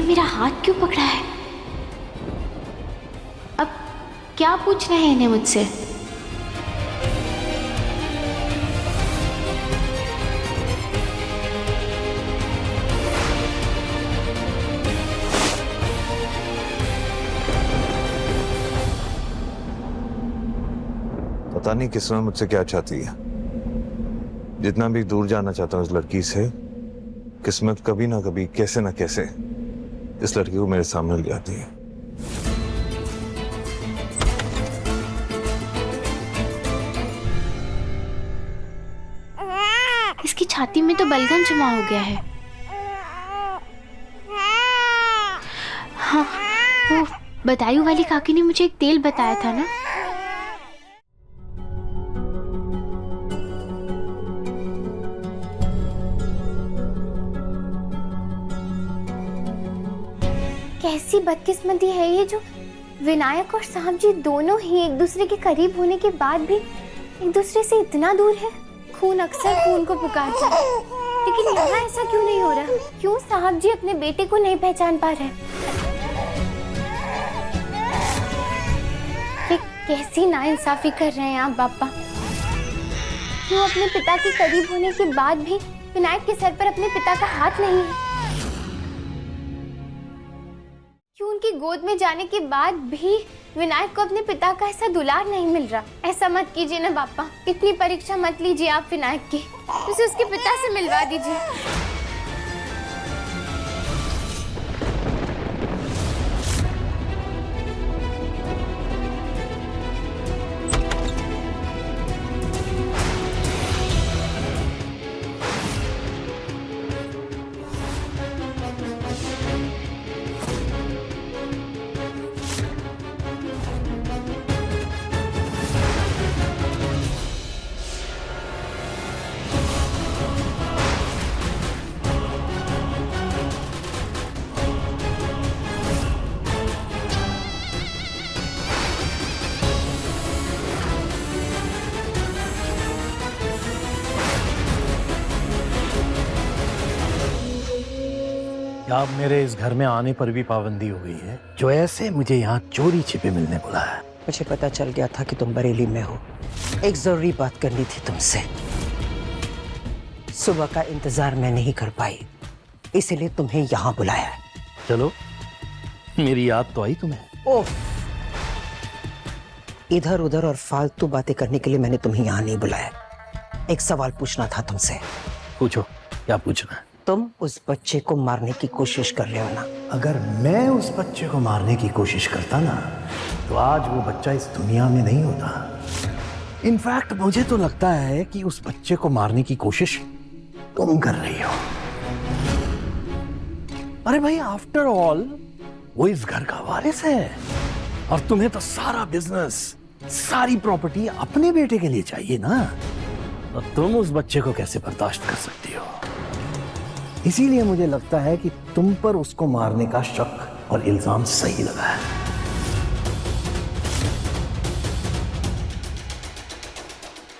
मेरा हाथ क्यों पकड़ा है? अब क्या पूछना है इन्हें मुझसे? पता नहीं किस्मत मुझसे क्या चाहती है। जितना भी दूर जाना चाहता हूँ इस लड़की से, किस्मत कभी ना कभी कैसे ना कैसे इस लड़की को मेरे सामने ले आती है। इसकी छाती में तो बलगम जमा हो गया है। हाँ, वो बदायूं वाली काकी ने मुझे एक तेल बताया था ना। कैसी बदकिस्मती है ये जो विनायक और साहब जी दोनों ही एक दूसरे के करीब होने के बाद भी एक दूसरे से इतना दूर है। खून अक्सर खून को पुकारता है, लेकिन यहाँ ऐसा क्यों नहीं हो रहा? क्यों साहब जी अपने बेटे को नहीं पहचान पा रहे? ये कैसी नाइंसाफी कर रहे हैं आप पापा? क्यों अपने पिता के करीब होने के बाद भी विनायक के सर पर अपने पिता का हाथ नहीं है? क्यों उनकी गोद में जाने के बाद भी विनायक को अपने पिता का ऐसा दुलार नहीं मिल रहा? ऐसा मत कीजिए ना पापा, इतनी परीक्षा मत लीजिए आप विनायक की, उसे उसके पिता से मिलवा दीजिए। क्या अब मेरे इस घर में आने पर भी पाबंदी हो गई है, जो ऐसे मुझे यहाँ चोरी छिपे मिलने बुलाया? मुझे पता चल गया था कि तुम बरेली में हो। एक जरूरी बात करनी थी तुमसे। सुबह का इंतजार मैं नहीं कर पाई, इसलिए तुम्हें यहाँ बुलाया। चलो, मेरी याद तो आई तुम्हें। ओह, इधर उधर और फालतू बातें करने के लिए मैंने तुम्हें यहाँ नहीं बुलाया। एक सवाल पूछना था तुमसे। पूछो, क्या पूछना है? तुम उस बच्चे को मारने की कोशिश कर रहे हो ना? अगर मैं उस बच्चे को मारने की कोशिश करता ना, तो आज वो बच्चा इस दुनिया में नहीं होता। इनफैक्ट मुझे तो लगता है कि उस बच्चे को मारने की कोशिश तुम कर रही हो। अरे भाई, आफ्टर ऑल वो इस घर का वारिस है, और तुम्हें तो सारा बिजनेस, सारी प्रॉपर्टी अपने बेटे के लिए चाहिए ना। तो तुम उस बच्चे को कैसे बर्दाश्त कर सकती हो? इसीलिए मुझे लगता है कि तुम पर उसको मारने का शक और इल्जाम सही लगा है।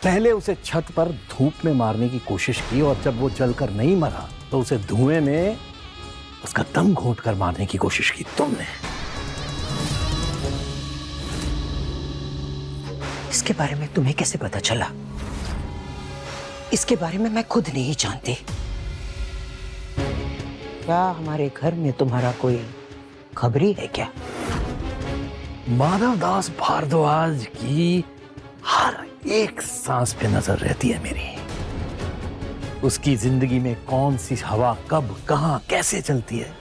पहले उसे छत पर धूप में मारने की कोशिश की, और जब वो जलकर नहीं मरा तो उसे धुएं में उसका दम घोंटकर मारने की कोशिश की तुमने। इसके बारे में तुम्हें कैसे पता चला? इसके बारे में मैं खुद नहीं जानती। क्या हमारे घर में तुम्हारा कोई खबरी है क्या? माधव दास भारद्वाज की हर एक सांस पे नजर रहती है मेरी। उसकी जिंदगी में कौन सी हवा कब कहां कैसे चलती है,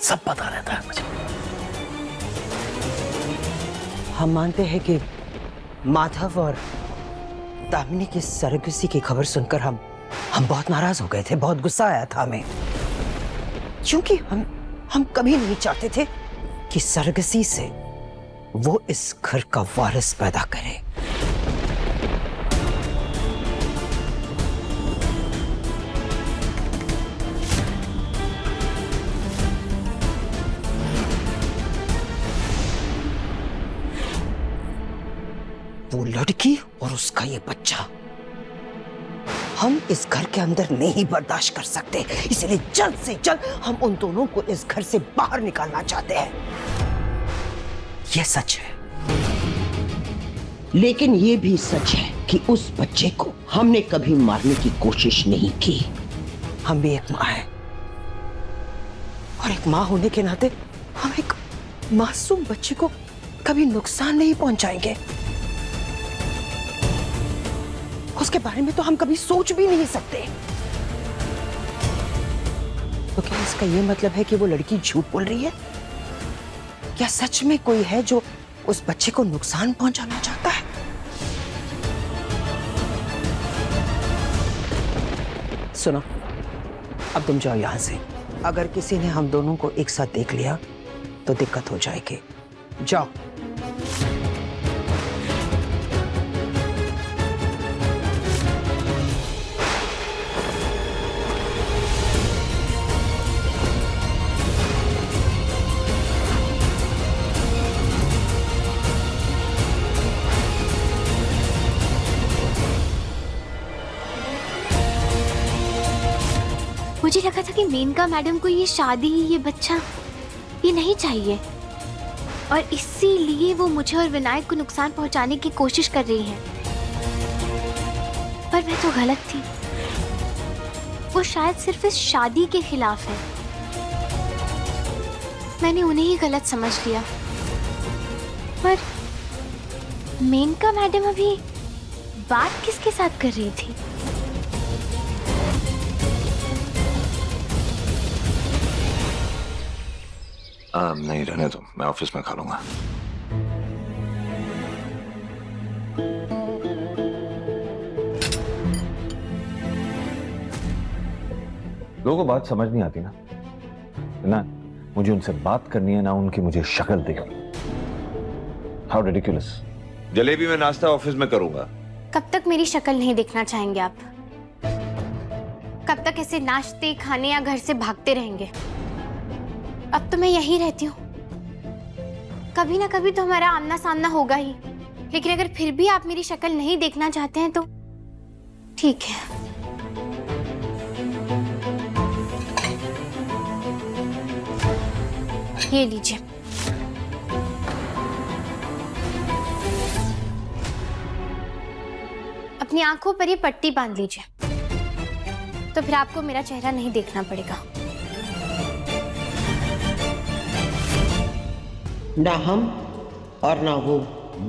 सब पता रहता है मुझे। हम मानते हैं कि माधव और दामिनी की सरगसी की खबर सुनकर हम बहुत नाराज हो गए थे, बहुत गुस्सा आया था हमें, क्योंकि हम कभी नहीं चाहते थे कि सरगसी से वो इस घर का वारिस पैदा करे। वो लड़की और उसका ये बच्चा हम इस घर के अंदर नहीं बर्दाश्त कर सकते, इसलिए जल्द से जल्द हम उन दोनों को इस घर से बाहर निकालना चाहते हैं। यह सच है। लेकिन ये भी सच है कि उस बच्चे को हमने कभी मारने की कोशिश नहीं की। हम भी एक माँ हैं, और एक माँ होने के नाते हम एक मासूम बच्चे को कभी नुकसान नहीं पहुंचाएंगे। उसके बारे में तो हम कभी सोच भी नहीं सकते। तो क्या इसका ये मतलब है कि वो लड़की झूठ बोल रही है? क्या सच में कोई है जो उस बच्चे को नुकसान पहुंचाना चाहता है? सुनो, अब तुम जाओ यहां से। अगर किसी ने हम दोनों को एक साथ देख लिया तो दिक्कत हो जाएगी। जाओ। मुझे लगा था कि मेनका मैडम को ये शादी, ये बच्चा, ये नहीं चाहिए, और इसीलिए वो मुझे और विनायक को नुकसान पहुंचाने की कोशिश कर रही हैं। पर मैं तो गलत थी। वो शायद सिर्फ इस शादी के खिलाफ है। मैंने उन्हें ही गलत समझ लिया। पर मेनका मैडम अभी बात किसके साथ कर रही थी? नहीं, रहने दो, मैं ऑफिस में खा लूंगा। लोगों को बात समझ नहीं आती ना मुझे उनसे बात करनी है, ना उनकी मुझे शक्ल देखनी। How ridiculous. जलेबी में नाश्ता ऑफिस में करूंगा। कब तक मेरी शक्ल नहीं देखना चाहेंगे आप? कब तक ऐसे नाश्ते खाने या घर से भागते रहेंगे? अब तो मैं यहीं रहती हूँ। कभी ना कभी तो हमारा आमना सामना होगा ही। लेकिन अगर फिर भी आप मेरी शक्ल नहीं देखना चाहते हैं तो ठीक है। ये लीजिए। अपनी आंखों पर ये पट्टी बांध लीजिए, तो फिर आपको मेरा चेहरा नहीं देखना पड़ेगा। ना हम और ना वो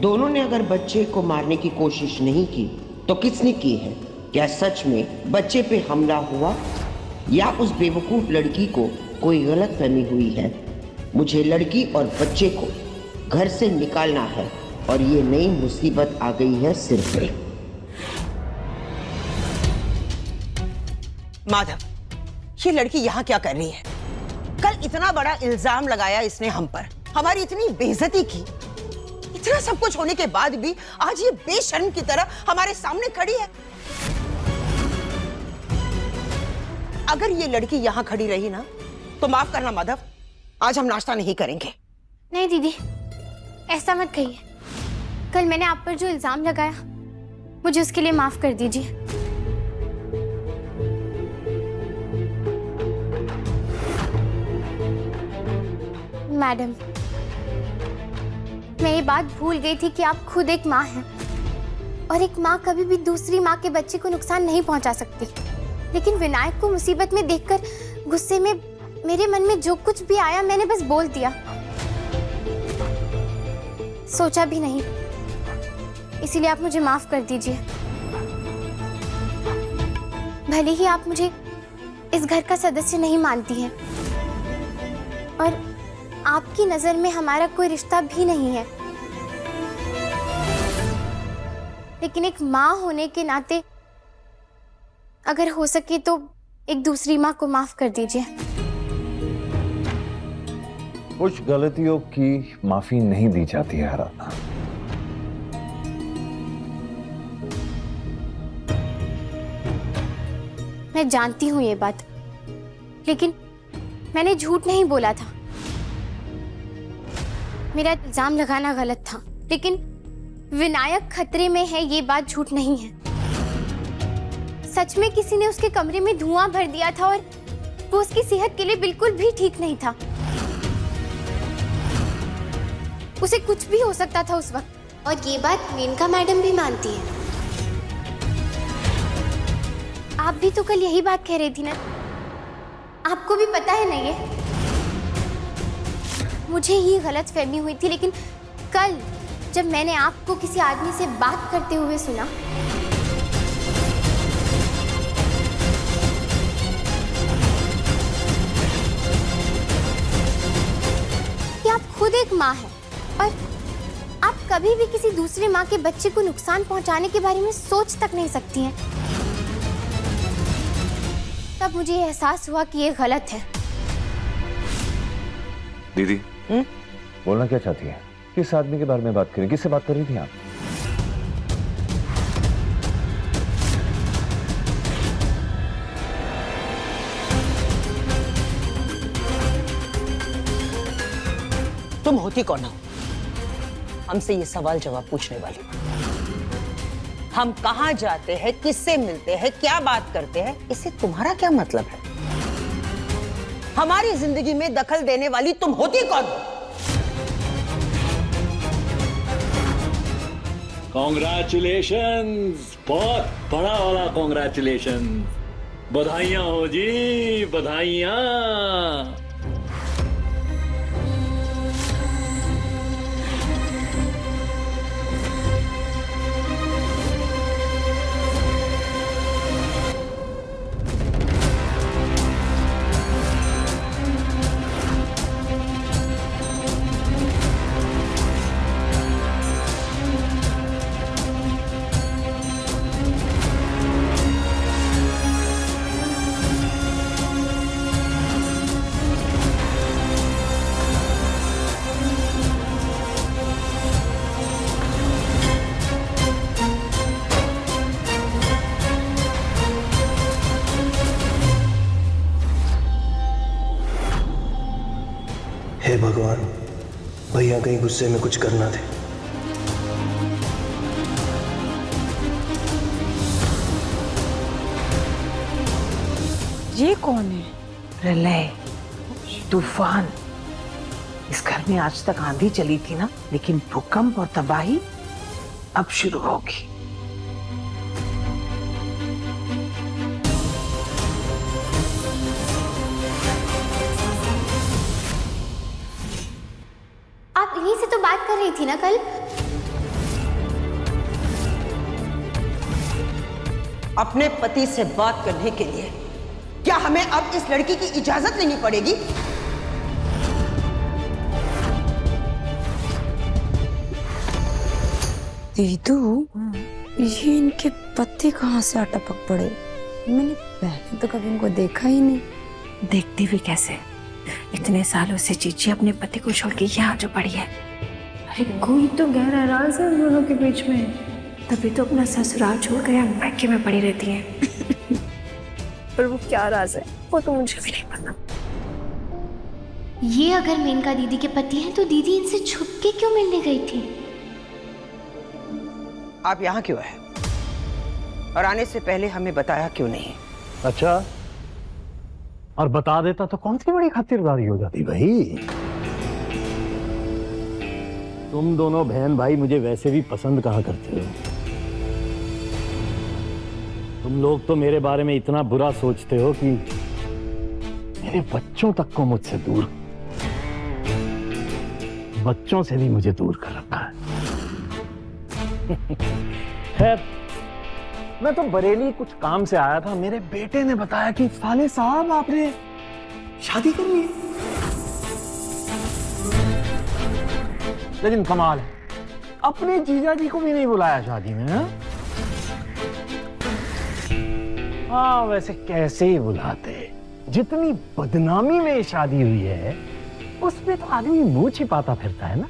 दोनों ने अगर बच्चे को मारने की कोशिश नहीं की तो किसने की है? क्या सच में बच्चे पे हमला हुआ, या उस बेवकूफ लड़की को कोई गलतफहमी हुई है? मुझे लड़की और बच्चे को घर से निकालना है, और ये नई मुसीबत आ गई है सिर पे। माधव, ये लड़की यहाँ क्या कर रही है? कल इतना बड़ा इल्जाम लगाया इसने हम पर, हमारी इतनी बेइज्जती की। इतना सब कुछ होने के बाद भी आज ये बेशर्म की तरह हमारे सामने खड़ी है। अगर ये लड़की यहाँ खड़ी रही ना तो माफ करना माधव, आज हम नाश्ता नहीं करेंगे। नहीं दीदी, ऐसा मत कहिए। कल मैंने आप पर जो इल्जाम लगाया, मुझे उसके लिए माफ कर दीजिए। मैडम, मैं ये बात भूल गई थी कि आप खुद एक माँ हैं, और एक माँ कभी भी दूसरी माँ के बच्चे को नुकसान नहीं पहुंचा सकती। लेकिन विनायक को मुसीबत में देखकर गुस्से में मेरे मन में जो कुछ भी आया मैंने बस बोल दिया, सोचा भी नहीं। इसीलिए आप मुझे माफ कर दीजिए। भले ही आप मुझे इस घर का सदस्य नहीं मानती हैं, और आपकी नजर में हमारा कोई रिश्ता भी नहीं है, लेकिन एक माँ होने के नाते अगर हो सके तो एक दूसरी माँ को माफ कर दीजिए। कुछ गलतियों की माफी नहीं दी जाती है आराधना। मैं जानती हूँ ये बात, लेकिन मैंने झूठ नहीं बोला था। मेरा इल्जाम लगाना गलत था, लेकिन विनायक खतरे में है ये बात झूठ नहीं है। सच में किसी ने उसके कमरे में धुआं भर दिया था और वो उसकी सेहत के लिए बिल्कुल भी ठीक नहीं था। उसे कुछ भी हो सकता था उस वक्त। और ये बात मेनका मैडम भी मानती है। आप भी तो कल यही बात कह रही थी ना, आपको भी पता है ना ये। मुझे ही गलत फहमी हुई थी, लेकिन कल जब मैंने आपको किसी आदमी से बात करते हुए सुना, कि आप खुद एक माँ हैं और आप कभी भी किसी दूसरे माँ के बच्चे को नुकसान पहुंचाने के बारे में सोच तक नहीं सकती हैं, तब मुझे एहसास हुआ कि ये गलत है। दीदी बोलना क्या चाहती है? किस आदमी के बारे में बात करें? किससे बात कर रही थी आप? तुम होती कौन हो हमसे ये सवाल जवाब पूछने वाली? हम कहाँ जाते हैं, किससे मिलते हैं, क्या बात करते हैं, इससे तुम्हारा क्या मतलब है? हमारी जिंदगी में दखल देने वाली तुम होती कौन हो? कॉन्ग्रेचुलेशंस, बहुत बड़ा वाला कॉन्ग्रेचुलेशंस। बधाइयां हो जी, बधाइयां। हे भगवान, भैया कहीं गुस्से में कुछ करना थे। ये कौन है? प्रलय, तूफान। इस घर में आज तक आंधी चली थी ना, लेकिन भूकंप और तबाही अब शुरू होगी। आप इन्हीं से तो बात कर रही थी ना कल? अपने पति से बात करने के लिए क्या हमें अब इस लड़की की इजाजत लेनी पड़ेगी? दीदू, ये इनके पति कहाँ से अटपक पड़े? मैंने पहले तो कभी इनको देखा ही नहीं। देखती भी कैसे? इतने सालों से चीची अपने पति को छोड़ के यहाँ जो पड़ी है। अरे कोई तो गहरा राज है उन दोनों के बीच में, तभी तो अपना ससुराल छोड़ कर यहाँ बैके में पड़ी रहती है। पर वो क्या राज है वो तो मुझे भी नहीं पता। ये अगर मेनका दीदी के पति हैं तो दीदी इनसे छुप के क्यों मिलने गई थी? आप यहाँ क्यों है? और आने से पहले हमें बताया क्यों नहीं? अच्छा, और बता देता तो कौन सी बड़ी खातिरदारी हो जाती भाई। तुम दोनों बहन भाई मुझे वैसे भी पसंद कहा करते हो। तुम लोग तो मेरे बारे में इतना बुरा सोचते हो कि मेरे बच्चों तक को मुझसे दूर, बच्चों से भी मुझे दूर कर रखा है। खैर, मैं तो बरेली कुछ काम से आया था। मेरे बेटे ने बताया कि साले साहब आपने शादी कर ली। लेकिन कमाल है, अपने जीजा जी को भी नहीं बुलाया शादी में। हाँ, वैसे कैसे ही बुलाते? जितनी बदनामी में शादी हुई है उसमें तो आदमी मुंह छिपाता फिरता है ना,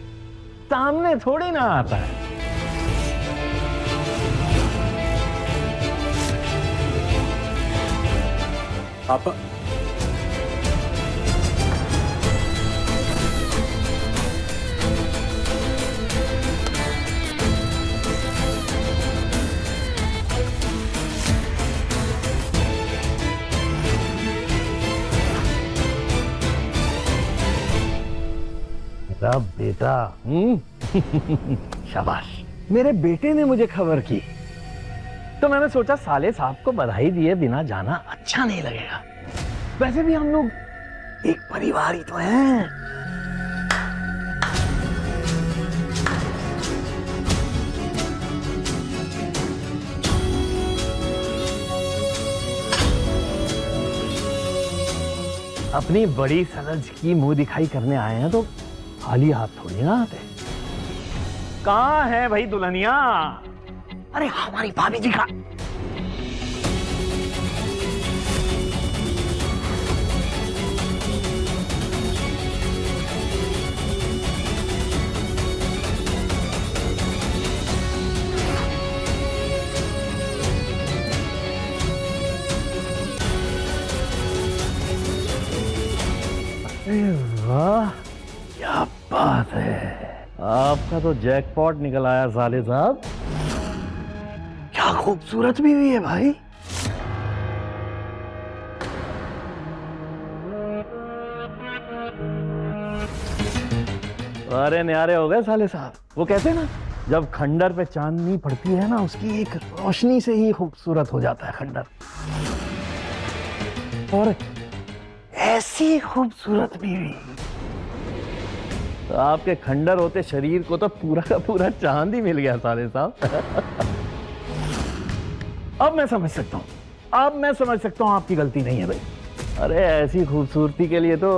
सामने थोड़ी ना आता है। पापा, मेरा बेटा। शाबाश। मेरे बेटे ने मुझे खबर की तो मैंने सोचा साले साहब को बधाई दिए बिना जाना अच्छा नहीं लगेगा। वैसे भी हम लोग एक परिवार ही तो हैं। अपनी बड़ी सनज की मुंह दिखाई करने आए हैं तो खाली हाथ थोड़ी ना आते। कहाँ है भाई दुल्हनिया? अरे हमारी भाभी जी का। अरे वाह, क्या बात है। आपका तो जैकपॉट निकल आया साले साहब। क्या खूबसूरत भी हुई है भाई। अरे न्यारे हो गए साले साहब। वो कहते हैं ना, जब खंडर पे चांदनी पड़ती है ना, उसकी एक रोशनी से ही खूबसूरत हो जाता है खंडर। और ऐसी खूबसूरत बीवी। तो आपके खंडर होते शरीर को तो पूरा का पूरा चांद ही मिल गया साले साहब। अब मैं समझ सकता हूँ आपकी गलती नहीं है भाई। अरे ऐसी खूबसूरती के लिए तो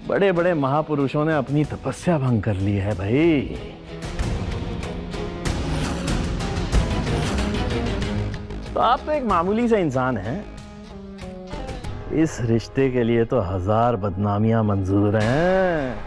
बड़े बड़े महापुरुषों ने अपनी तपस्या भंग कर ली है भाई। तो आप तो एक मामूली सा इंसान हैं। इस रिश्ते के लिए तो 1000 बदनामियां मंजूर हैं।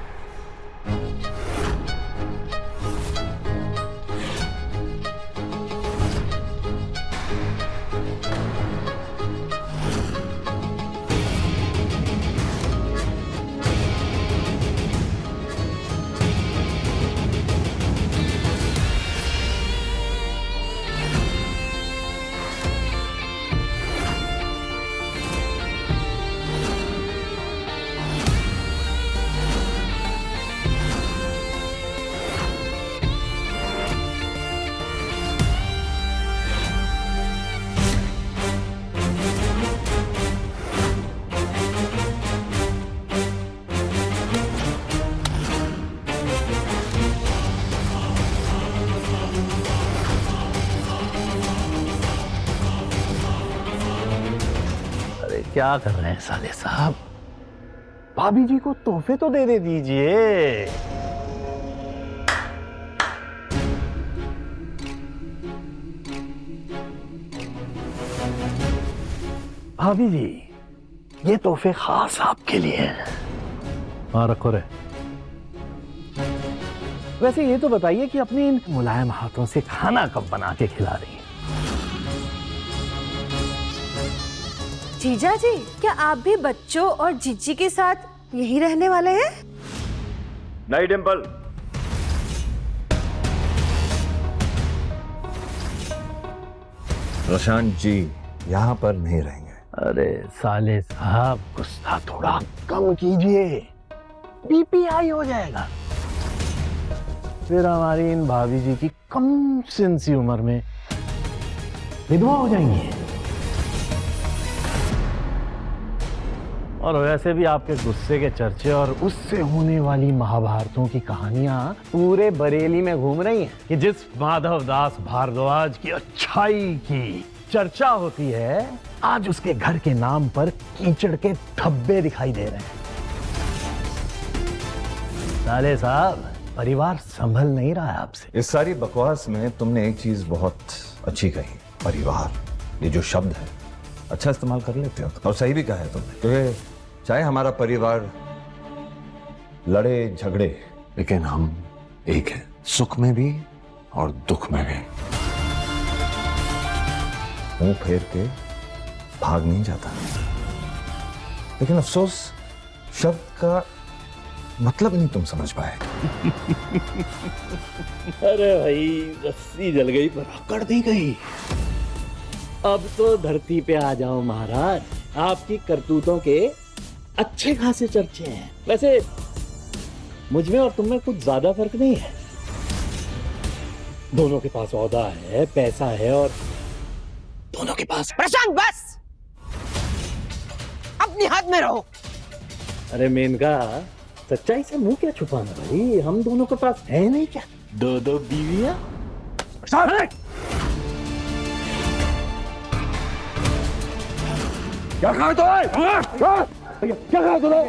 क्या कर रहे हैं साले साहब? भाभी जी को तोहफे तो दे दीजिए। भाभी जी, ये तोहफे खास आपके लिए हैं। हाँ रखो रे। वैसे ये तो बताइए कि अपने इन मुलायम हाथों से खाना कब बना के खिला रही हैं? जीजा जी, क्या आप भी बच्चों और जीजी के साथ यही रहने वाले हैं? नहीं डिंपल, प्रशांत जी यहाँ पर नहीं रहेंगे। अरे साले साहब, गुस्सा थोड़ा कम कीजिए, बीपी हाई हो जाएगा। फिर हमारी इन भाभी जी की कम सिन सी उम्र में विधवा हो जाएंगी। और वैसे भी आपके गुस्से के चर्चे और उससे होने वाली महाभारतों की कहानियां पूरे बरेली में घूम रही हैं कि जिस माधव दास भारद्वाज की अच्छाई की चर्चा होती है, आज उसके घर के नाम पर कीचड़ के धब्बे दिखाई दे रहे हैं। साले साहब, परिवार संभल नहीं रहा है आपसे। इस सारी बकवास में तुमने एक चीज बहुत अच्छी कही, परिवार। ये जो शब्द है अच्छा इस्तेमाल कर लेते हो, और सही भी कहा है तुमने। क्योंकि चाहे हमारा परिवार लड़े झगड़े, लेकिन हम एक हैं, सुख में भी और दुख में भी। मुंह फेर के भाग नहीं जाता, लेकिन अफसोस शब्द का मतलब नहीं तुम समझ पाए। अरे भाई, रस्सी जल गई पर अकड़ दी गई। अब तो धरती पे आ जाओ महाराज, आपकी करतूतों के अच्छे खासे चर्चे हैं। वैसे मुझ में और तुम में कुछ ज्यादा फर्क नहीं है। दोनों के पास औहदा है, पैसा है और दोनों के पास। प्रशांत बस, अपनी हाथ में रहो। अरे मेनका, सच्चाई से मुंह क्या छुपाना भाई, हम दोनों के पास है नहीं क्या 2 बीवियां? क्या कहा तूने? क्या कहा तूने?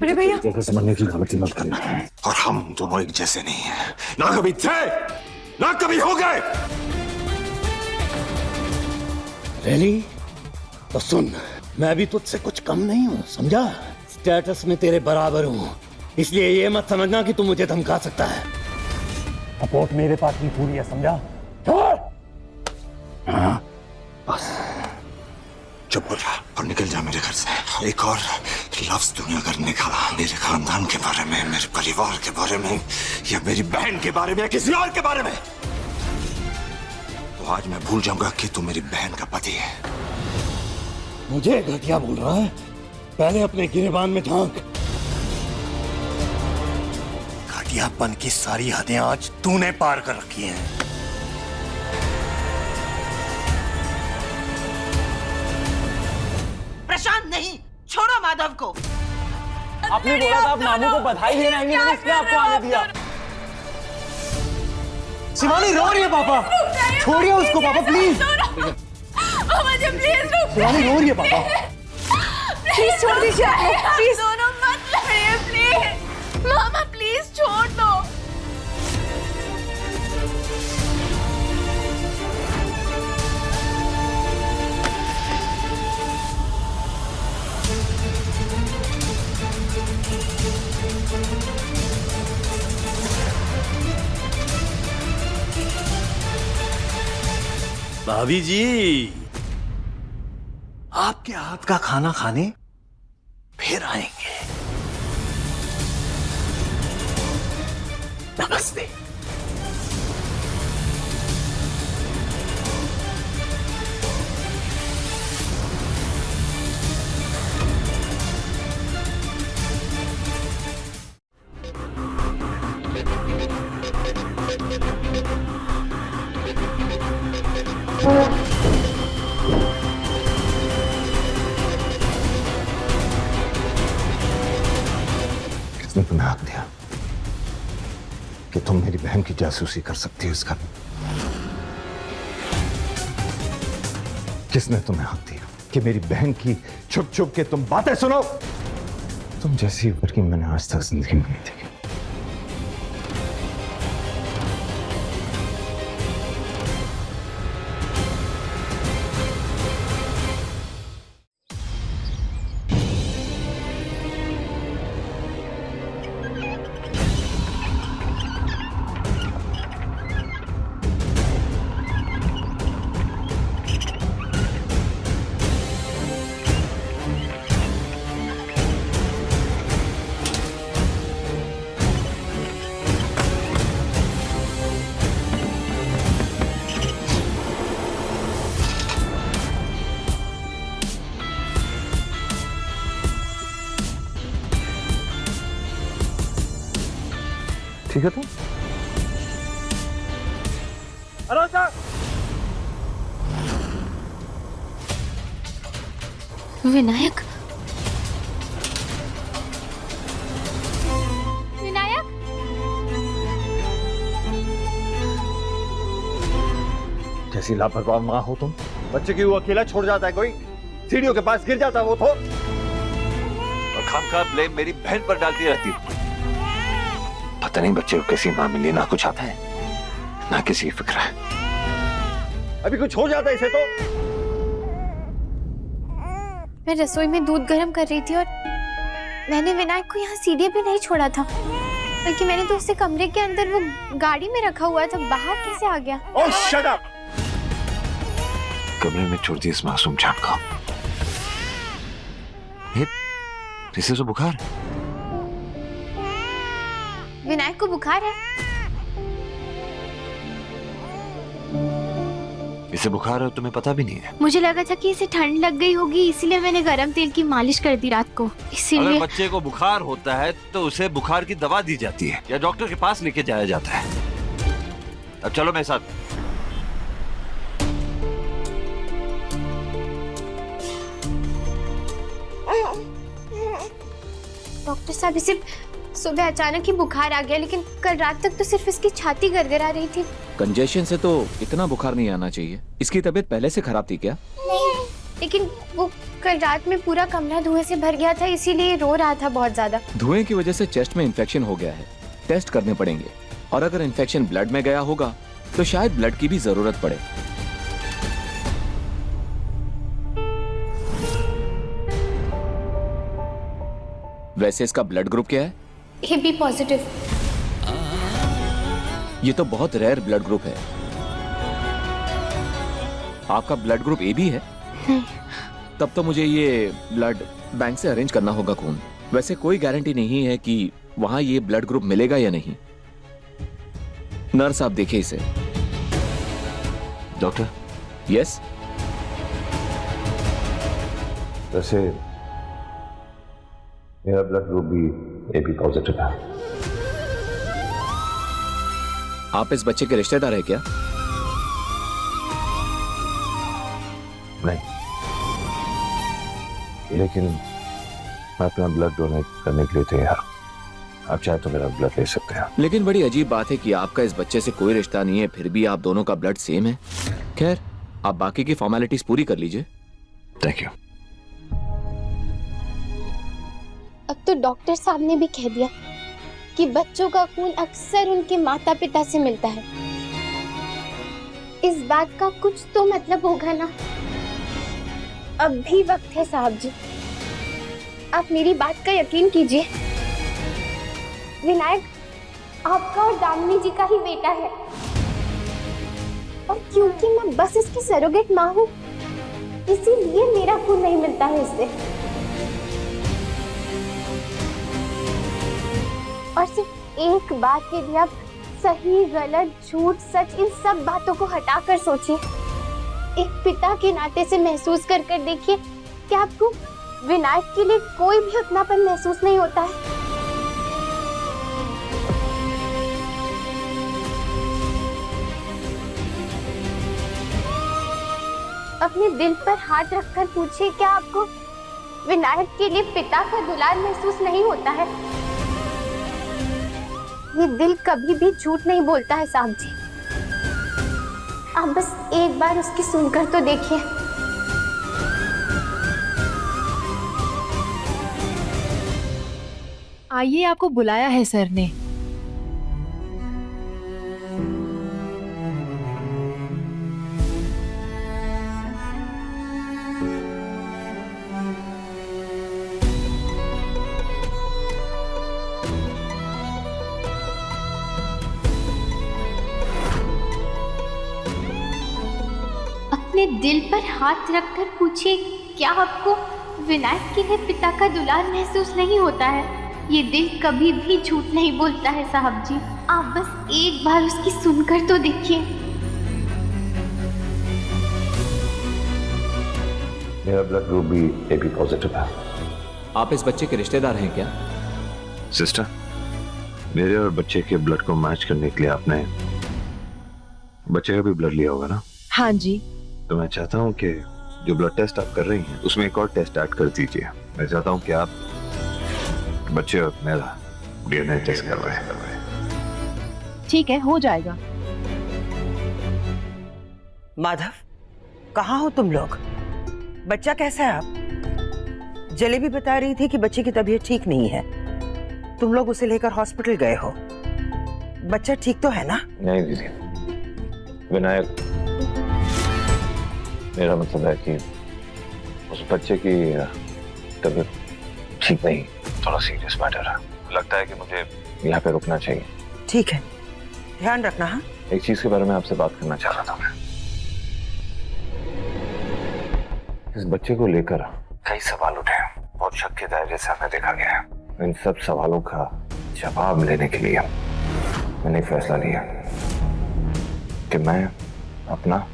अरे भैया, जैसे समझने की गलती मत करना। और हम दोनों एक जैसे नहीं हैं, ना कभी थे ना कभी हो गए। रेली? तो सुन, मैं भी तुझसे कुछ कम नहीं हूँ, समझा? स्टेटस में तेरे बराबर हूँ, इसलिए ये मत समझना कि तू मुझे धमका सकता है। सपोर्ट मेरे पास भी पूरी है, समझा? हाँ, बस चुप हो जा और निकल जा मेरे घर से। एक और लफ्ज दुनिया कर निकाला मेरे खानदान के बारे में, मेरे परिवार के बारे में, या मेरी बहन के बारे में, या किसी और के बारे में, तो आज मैं भूल जाऊंगा कि तू मेरी बहन का पति है। मुझे घटिया बोल रहा है? पहले अपने गिरेबान में झांक। घटियापन की सारी हदें आज तूने पार कर रखी हैं। प्रशांत नहीं, छोड़ो माधव को। आपने बोला था आप मामू को बधाई देने आएंगे, मैंने इसलिए आपको आने दिया। शिवानी रो रही है पापा, छोड़िए उसको पापा प्लीज। मुझे प्लीज रुक। शिवानी रो रही है पापा, प्लीज छोड़ दीजिए आप लोग, प्लीज। दोनों मत लड़िए प्लीज। मामा प्लीज छोड़ दो। भाभी जी, आपके हाथ का खाना खाने फिर आएंगे। नमस्ते। किसने तुम्हें हक दिया कि तुम मेरी बहन की जासूसी कर सकती हो इस घर में? किसने तुम्हें हक दिया कि मेरी बहन की छुप छुप के तुम बातें सुनो? तुम जैसी लड़की मैंने आज तक जिंदगी में नहीं देखी। ठीक है तुम? विनायक, विनायक, कैसी लापरवाह माँ हो तुम। बच्चे की वो अकेला छोड़ जाता है कोई, सीढ़ियों के पास गिर जाता है वो तो, और खामखा ब्लेम मेरी बहन पर डालती रहती। पता नहीं बच्चे को कैसी माँ मिली, ना कुछ आता है ना किसी फिक्र है। अभी कुछ हो जाता है इसे तो। मैं रसोई में दूध गर्म कर रही थी और मैंने विनायक को यहाँ सीढ़ी पे नहीं छोड़ा था, बल्कि मैंने तो उसे कमरे के अंदर वो गाड़ी में रखा हुआ था। बाहर कैसे आ गया? ओह शट अप! कमरे में छोड़ दी इस मासूम जान को। इसे तो बुखार। विनायक को बुखार है? इसे बुखार है, तुम्हें पता भी नहीं है। मुझे लगा था कि इसे ठंड लग गई होगी, इसीलिए मैंने गरम तेल की मालिश कर दी रात को। अगर इसीलिए बच्चे को बुखार होता है तो उसे बुखार की दवा दी जाती है या डॉक्टर के पास लेके जाया जाता है। अब चलो मेरे साथ। डॉक्टर साहब, इसे सुबह अचानक ही बुखार आ गया, लेकिन कल रात तक तो सिर्फ इसकी छाती गरगरा रही थी। कंजेशन से तो इतना बुखार नहीं आना चाहिए। इसकी तबीयत पहले से खराब थी क्या? नहीं, लेकिन वो कल रात में पूरा कमरा धुएं से भर गया था, इसीलिए रो रहा था बहुत ज्यादा। धुएं की वजह से चेस्ट में इन्फेक्शन हो गया है, टेस्ट करने पड़ेंगे। और अगर इन्फेक्शन ब्लड में गया होगा तो शायद ब्लड की भी जरूरत पड़े। वैसे इसका ब्लड ग्रुप क्या है? AB positive. ये तो बहुत रेयर ब्लड ग्रुप है। आपका ब्लड ग्रुप AB है? नहीं। तब तो मुझे ये ब्लड बैंक से अरेंज करना होगा खून। वैसे कोई गारंटी नहीं है कि वहां ये ब्लड ग्रुप मिलेगा या नहीं। नर्स, आप देखिए इसे। डॉक्टर। यस। वैसे मेरा ब्लड ग्रुप भी AB पॉजिटिव है। आप इस बच्चे के रिश्तेदार हैं क्या? नहीं, लेकिन मैं अपना ब्लड डोनेट करने के लिए तैयार हूं। आप चाहे तो मेरा ब्लड ले सकते हैं। लेकिन बड़ी अजीब बात है कि आपका इस बच्चे से कोई रिश्ता नहीं है, फिर भी आप दोनों का ब्लड सेम है। खैर, आप बाकी की फॉर्मेलिटीज पूरी कर लीजिए। Thank you. अब तो डॉक्टर साहब ने भी कह दिया कि बच्चों का खून अक्सर उनके माता पिता से मिलता है। इस बात का कुछ तो मतलब होगा ना। अब भी वक्त है साहब जी, आप मेरी बात का यकीन कीजिए। विनायक आपका और दामिनी जी का ही बेटा है, और क्योंकि मैं बस इसकी सरोगेट माँ हूँ, इसीलिए मेरा खून नहीं मिलता है इससे। और सिर्फ एक बात के लिए आप सही गलत झूठ सच इन सब बातों को हटाकर सोचिए। एक पिता के नाते से महसूस कर देखिए कि आपको विनायक के लिए कोई भी अपनापन महसूस नहीं होता है। अपने दिल पर हाथ रखकर पूछिए, क्या आपको विनायक के लिए पिता का दुलार महसूस नहीं होता है? ये दिल कभी भी झूठ नहीं बोलता है साहब जी। आप बस एक बार उसकी सुनकर तो देखिए। आइए, आपको बुलाया है सर ने। अपने दिल पर हाथ रखकर पूछिए, क्या आपको विनायक के लिए पिता का दुलार महसूस नहीं होता है? ये दिल कभी भी झूठ नहीं बोलता है साहब जी। आप बस एक बार उसकी सुनकर तो देखिए। मेरा ब्लड ग्रुप भी AB पॉजिटिव है। आप इस बच्चे के रिश्तेदार हैं क्या? सिस्टर, मेरे और बच्चे के ब्लड को मैच करने के लिए आपने बच्चे का भी ब्लड लिया होगा ना? हाँ जी। तो मैं चाहता हूँ कि जो ब्लड टेस्ट आप कर रही हैं उसमें एक और टेस्ट ऐड कर दीजिए। मैं चाहता हूँ कि आप बच्चे और मेरा DNA टेस्ट करवाएं। ठीक है, हो जाएगा। माधव, कहाँ हो तुम लोग? बच्चा कैसा है? आप जलेबी बता रही थी कि बच्चे की तबीयत ठीक नहीं है। तुम लोग उसे लेकर हॉस्पिटल गए हो। बच्चा ठीक तो है ना? नहीं दीदी, विनायक, मेरा मतलब है कि उस बच्चे की तबीयत ठीक नहीं, थोड़ा सीरियस मैटर है। लगता है कि मुझे यहाँ पे रुकना चाहिए। ठीक है, ध्यान रखना। हाँ, एक चीज के बारे में आपसे बात करना चाह रहा था मैं। इस बच्चे को लेकर कई सवाल उठे हैं, बहुत शक के दायरे से हमें देखा गया है। इन सब सवालों का जवाब लेने के लिए मैंने फैसला लिया कि मैं अपना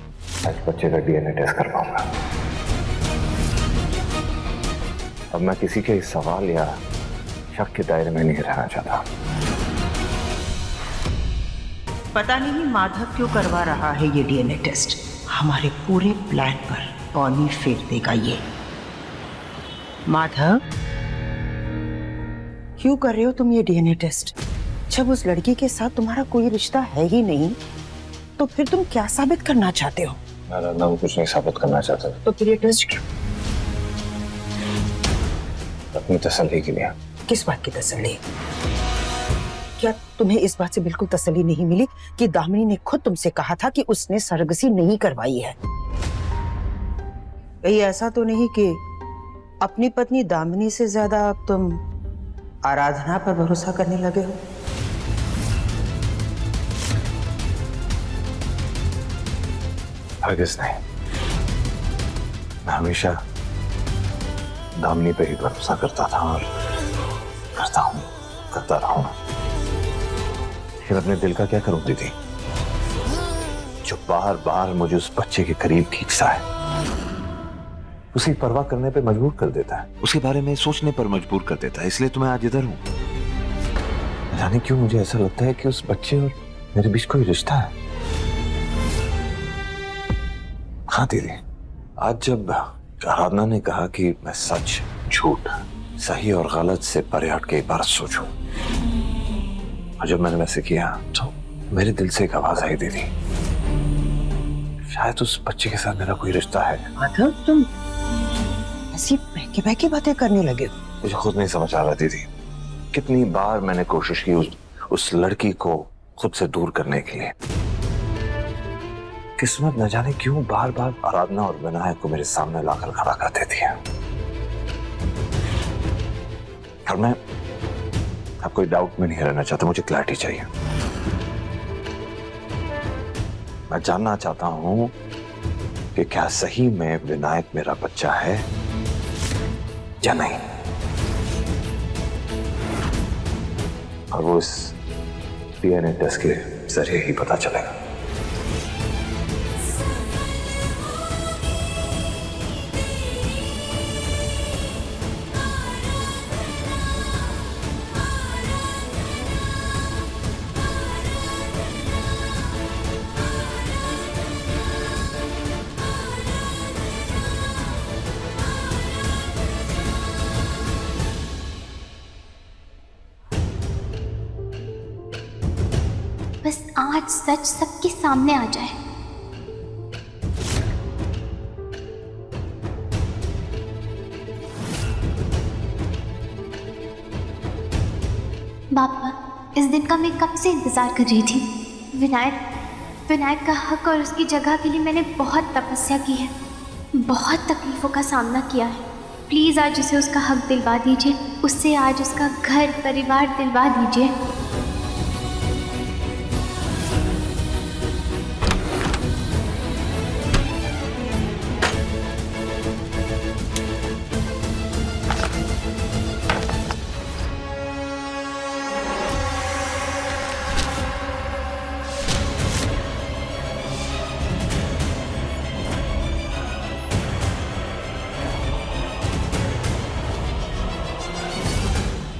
आज बच्चे का डीएनए टेस्ट करवाऊंगा। अब मैं किसी के सवाल या शक के दायरे में नहीं रहना चाहता। पता नहीं माधव क्यों करवा रहा है ये डीएनए टेस्ट। हमारे पूरे प्लान पर पौनी फेर देगा ये। माधव, क्यों कर रहे हो तुम ये डीएनए टेस्ट? जब उस लड़की के साथ तुम्हारा कोई रिश्ता है ही नहीं, तो फिर तुम क्या साबित करना चाहते हो? मैं वो कुछ नहीं साबित करना चाहता। तो फिर ये टेस्ट क्यों? अपनी तसल्ली के लिए। किस बात की तसल्ली? क्या तुम्हें इस बात से बिल्कुल तसल्ली नहीं मिली कि दामिनी ने खुद तुमसे कहा था कि उसने सरगसी नहीं करवाई है? कहीं ऐसा तो नहीं कि अपनी पत्नी दामिनी से ज्यादा अब तुम आराधना पर भरोसा करने लगे हो? हरगिज़ नहीं। मैं हमेशा दामिनी पे ही भरोसा करता था और करता हूं, करता रहूंगा। लेकिन अपने दिल का क्या करूं दीदी, जो बार बार मुझे उस बच्चे के करीब खींचता है, उसे परवाह करने पे मजबूर कर देता है, उसके बारे में सोचने पर मजबूर कर देता है। इसलिए तो मैं आज इधर हूं। जाने क्यों मुझे ऐसा लगता है कि उस बच्चे और मेरे बीच कोई रिश्ता है। हाँ दीदी, आज जब आराधना ने कहा कि मैं सच झूठ, सही और गलत से परे हट के एक बार सोचूं, और जब मैंने वैसे किया तो मेरे दिल से एक आवाज आई दीदी, शायद उस बच्चे के साथ मेरा कोई रिश्ता है। माधव, तुम ऐसी बहकी बहकी बातें करने लगे हो। मुझे खुद नहीं समझ आ रहा दीदी, कितनी बार मैंने कोशिश की उस लड़की को खुद से दूर करने के लिए। किस्मत न जाने क्यों बार बार आराधना और विनायक को मेरे सामने लाकर खड़ा कर देती है। और मैं अब कोई डाउट में नहीं रहना चाहता, मुझे क्लैरिटी चाहिए। मैं जानना चाहता हूं कि क्या सही में विनायक मेरा बच्चा है या नहीं, और वो इस डीएनए टेस्ट के जरिए ही पता चलेगा। बस आज सच सबके सामने आ जाए। पापा, इस दिन का मैं कब से इंतजार कर रही थी। विनायक का हक और उसकी जगह के लिए मैंने बहुत तपस्या की है, बहुत तकलीफों का सामना किया है। प्लीज़ आज उसे उसका हक दिलवा दीजिए, उससे आज उसका घर परिवार दिलवा दीजिए।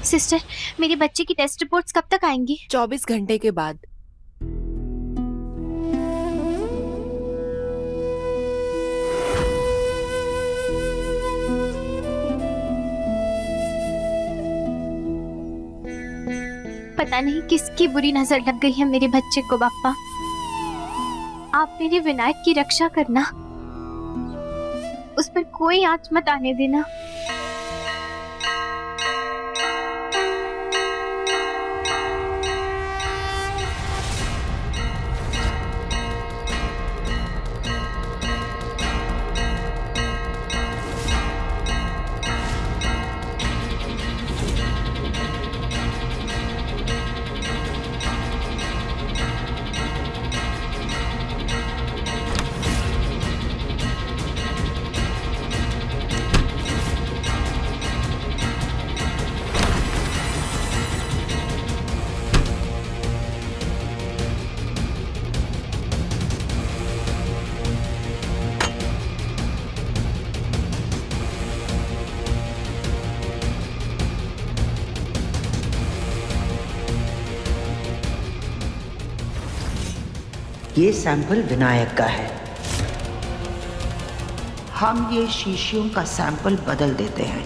सिस्टर, मेरे बच्चे की टेस्ट रिपोर्ट्स कब तक आएंगी? 24 घंटे के बाद। पता नहीं किसकी बुरी नजर लग गई है मेरे बच्चे को। पापा, आप मेरे विनायक की रक्षा करना, उस पर कोई आंच मत आने देना। ये सैंपल विनायक का है। हम ये शीशियों का सैंपल बदल देते हैं।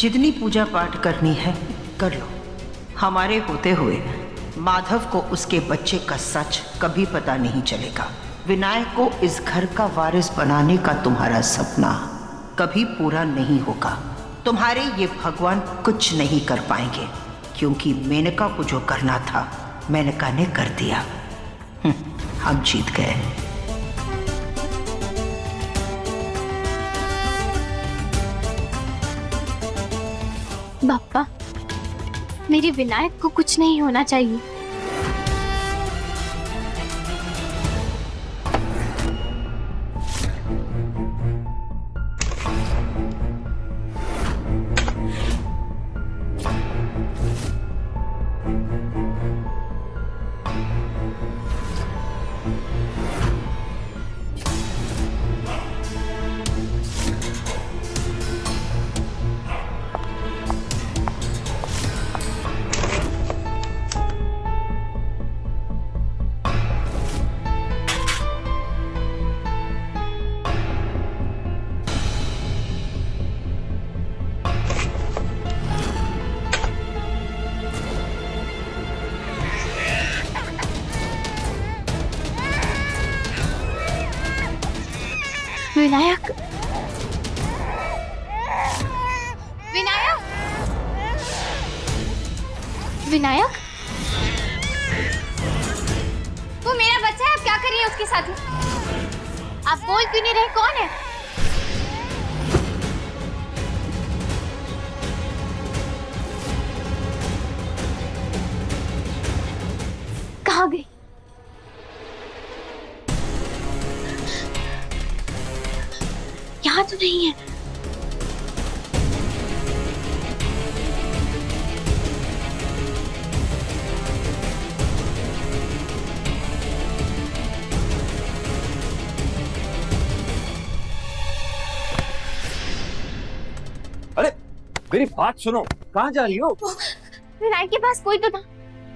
जितनी पूजा पाठ करनी है कर लो। हमारे होते हुए माधव को उसके बच्चे का सच कभी पता नहीं चलेगा। विनायक को इस घर का वारिस बनाने का तुम्हारा सपना कभी पूरा नहीं होगा। तुम्हारे ये भगवान कुछ नहीं कर पाएंगे, क्योंकि मेनका को जो करना था मेनका ने कर दिया। हम जीत गए। पापा, मेरे विनायक को कुछ नहीं होना चाहिए। विनायक, विनायक, विनायक, वो मेरा बच्चा है। आप क्या कर रही है उसके साथ? आप बोल क्यों नहीं रहे? कौन है? कहाँ गई? यहाँ तो नहीं है। अरे मेरी बात सुनो, कहाँ जा रही हो? विनायक के पास कोई तो था,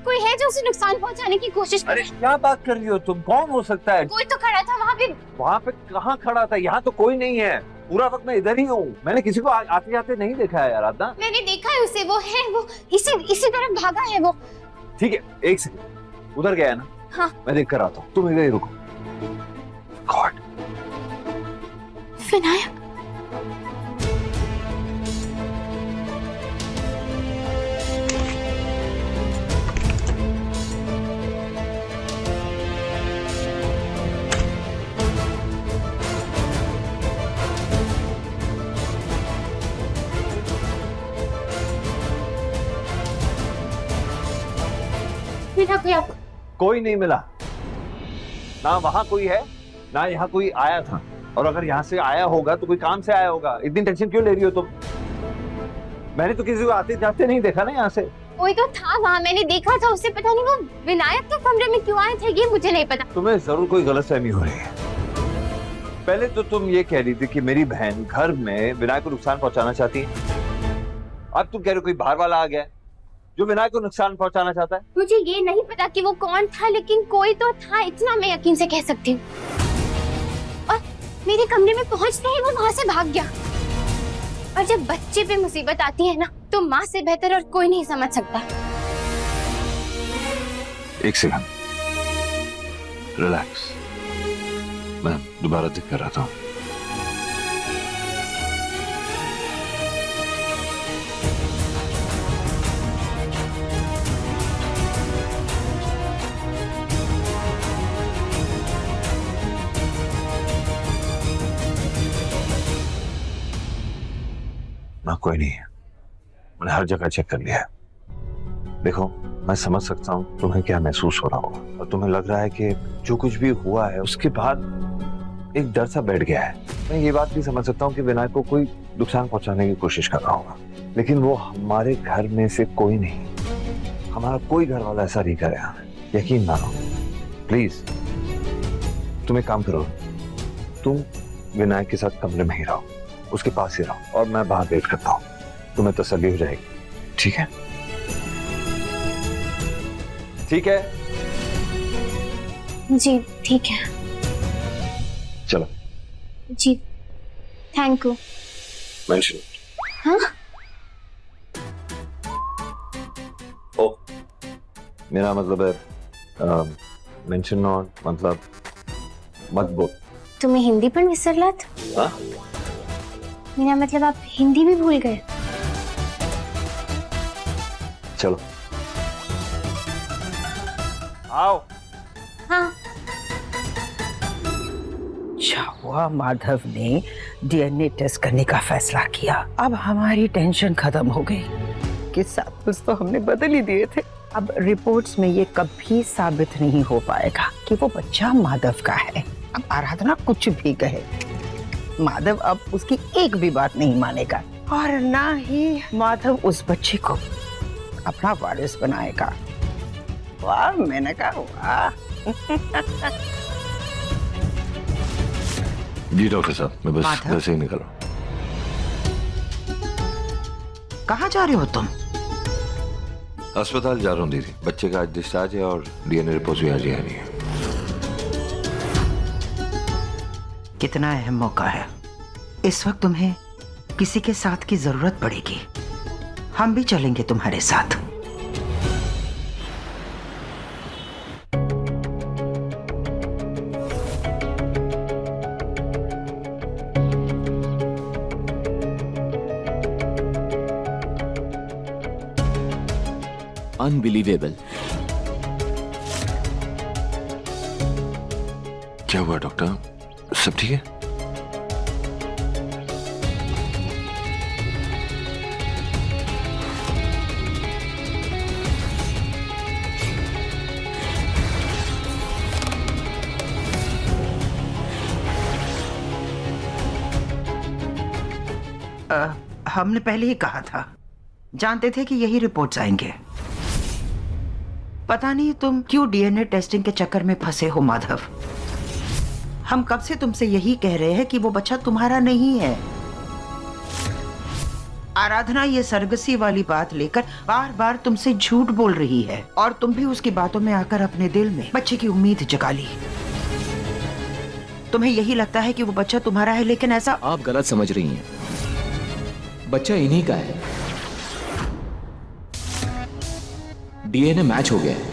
कोई है जो उसे नुकसान पहुंचाने की कोशिश कर। अरे क्या बात कर रही हो तुम? कौन हो सकता है? कोई तो खड़ा था वहाँ पे। वहाँ पे कहाँ खड़ा था? यहाँ तो कोई नहीं है। पूरा वक्त मैं इधर ही हूँ। मैंने किसी को आते जाते नहीं देखा है यार। आदना, मैंने देखा है उसे। वो है, वो इसी तरफ भागा है वो। ठीक है, एक सेकंड, उधर गया है ना? हाँ, मैं देख कर आता हूँ, तुम इधर ही रुको। गॉड, विनायक, कोई नहीं मिला ना। वहां कोई है ना, यहाँ कोई आया था। और अगर यहाँ से आया होगा तो कोई काम से आया होगा। इतनी टेंशन क्यों ले रही हो तुम? मैंने तो किसी को आते जाते नहीं देखा ना यहाँ से। कोई तो था वहाँ, मैंने देखा था उसे। पता नहीं वो विनायक के कमरे में क्यों आए थे, ये मुझे नहीं पता। तुम्हें जरूर कोई गलतफहमी हो रही है। पहले तो तुम ये कह रही थी कि मेरी बहन घर में विनायक को नुकसान पहुंचाना चाहती है। अब तुम कह रहे हो कोई बाहर वाला आ गया जो विनायक को नुकसान पहुंचाना चाहता है। मुझे ये नहीं पता कि वो कौन था, लेकिन कोई तो था, इतना मैं यकीन से कह सकती हूँ। और मेरे कमरे में पहुंचते ही वो वहां से भाग गया। और जब बच्चे पे मुसीबत आती है ना, तो माँ से बेहतर और कोई नहीं समझ सकता। एक सेकंड, रिलैक्स। मैं दोबारा देख कर रहा था। ना कोई नहीं है, मैंने हर जगह चेक कर लिया है। देखो मैं समझ सकता हूँ तुम्हें क्या महसूस हो रहा होगा, और तुम्हें लग रहा है कि जो कुछ भी हुआ है उसके बाद एक डर सा बैठ गया है। मैं ये बात भी समझ सकता हूँ कि विनायक को कोई नुकसान पहुंचाने की कोशिश कर रहा होगा, लेकिन वो हमारे घर में से कोई नहीं, हमारा कोई घर वाला ऐसा नहीं करेगा, यकीन मानो। प्लीज तुम एक काम करो, तुम विनायक के साथ कमरे में ही रहो, उसके पास ही रहो, और मैं बाहर वेट करता हूँ, तुम्हें तसल्ली हो जाएगी। ठीक है? ठीक है? जी ठीक है। चलो। जी थैंक यू। मेंशन। हाँ ओ मेरा मतलब है मेंशन नॉट मतलब मत बोल। तुम्हें हिंदी पण विसरलात? हाँ? मेरा मतलब आप हिंदी भी भूल गए? चलो आओ। हाँ। अच्छा हुआ माधव ने डीएनए टेस्ट करने का फैसला किया। अब हमारी टेंशन खत्म हो गई कि सब कुछ तो हमने बदल ही दिए थे। अब रिपोर्ट्स में ये कभी साबित नहीं हो पाएगा कि वो बच्चा माधव का है। अब आराधना कुछ भी कहे, माधव अब उसकी एक भी बात नहीं मानेगा, और ना ही माधव उस बच्चे को अपना वारिस बनाएगा। वाह, मैंने कहा वाह। जी डॉक्टर साहब, मैं बस घर से ही निकल रहा हूँ। कहाँ जा रहे हो तुम? अस्पताल जा रहा हूँ दीदी, बच्चे का आज डिस्चार्ज है और डीएनए रिपोर्ट भी आज ही आनी है। कितना अहम मौका है, इस वक्त तुम्हें किसी के साथ की जरूरत पड़ेगी। हम भी चलेंगे तुम्हारे साथ। अनबिलीवेबल। क्या हुआ डॉक्टर, सब ठीक है? हमने पहले ही कहा था, जानते थे कि यही रिपोर्ट्स आएंगे। पता नहीं तुम क्यों डीएनए टेस्टिंग के चक्कर में फंसे हो माधव। हम कब से तुमसे यही कह रहे हैं कि वो बच्चा तुम्हारा नहीं है। आराधना ये सरगसी वाली बात लेकर बार बार तुमसे झूठ बोल रही है, और तुम भी उसकी बातों में आकर अपने दिल में बच्चे की उम्मीद जगा ली। तुम्हें यही लगता है कि वो बच्चा तुम्हारा है, लेकिन ऐसा। आप गलत समझ रही हैं, बच्चा इन्हीं का है। डीएनए मैच हो गया है।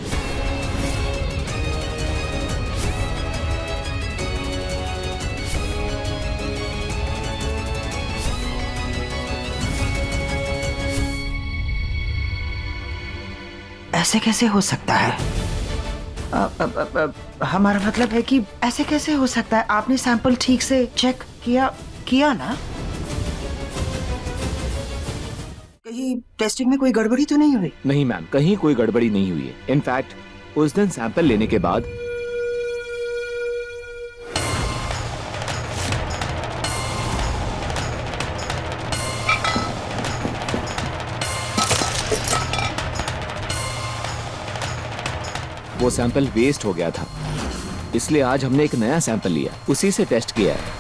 ऐसे कैसे हो सकता है? हमारा मतलब है कि ऐसे कैसे हो सकता है? आपने सैंपल ठीक से चेक किया ना? कहीं टेस्टिंग में कोई गड़बड़ी तो नहीं हुई? नहीं मैम, कहीं कोई गड़बड़ी नहीं हुई है। इनफैक्ट उस दिन सैंपल लेने के बाद वो सैंपल वेस्ट हो गया था, इसलिए आज हमने एक नया सैंपल लिया, उसी से टेस्ट किया है।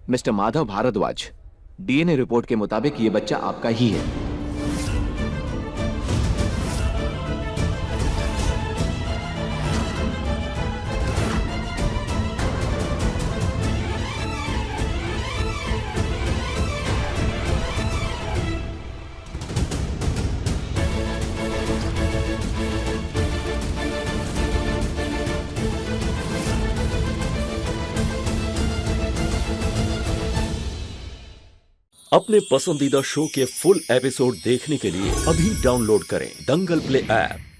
Mister Madhav Bhardwaj, DNA report के मुताबिक ये बच्चा आपका ही है। अपने पसंदीदा शो के फुल एपिसोड देखने के लिए अभी डाउनलोड करें दंगल प्ले ऐप।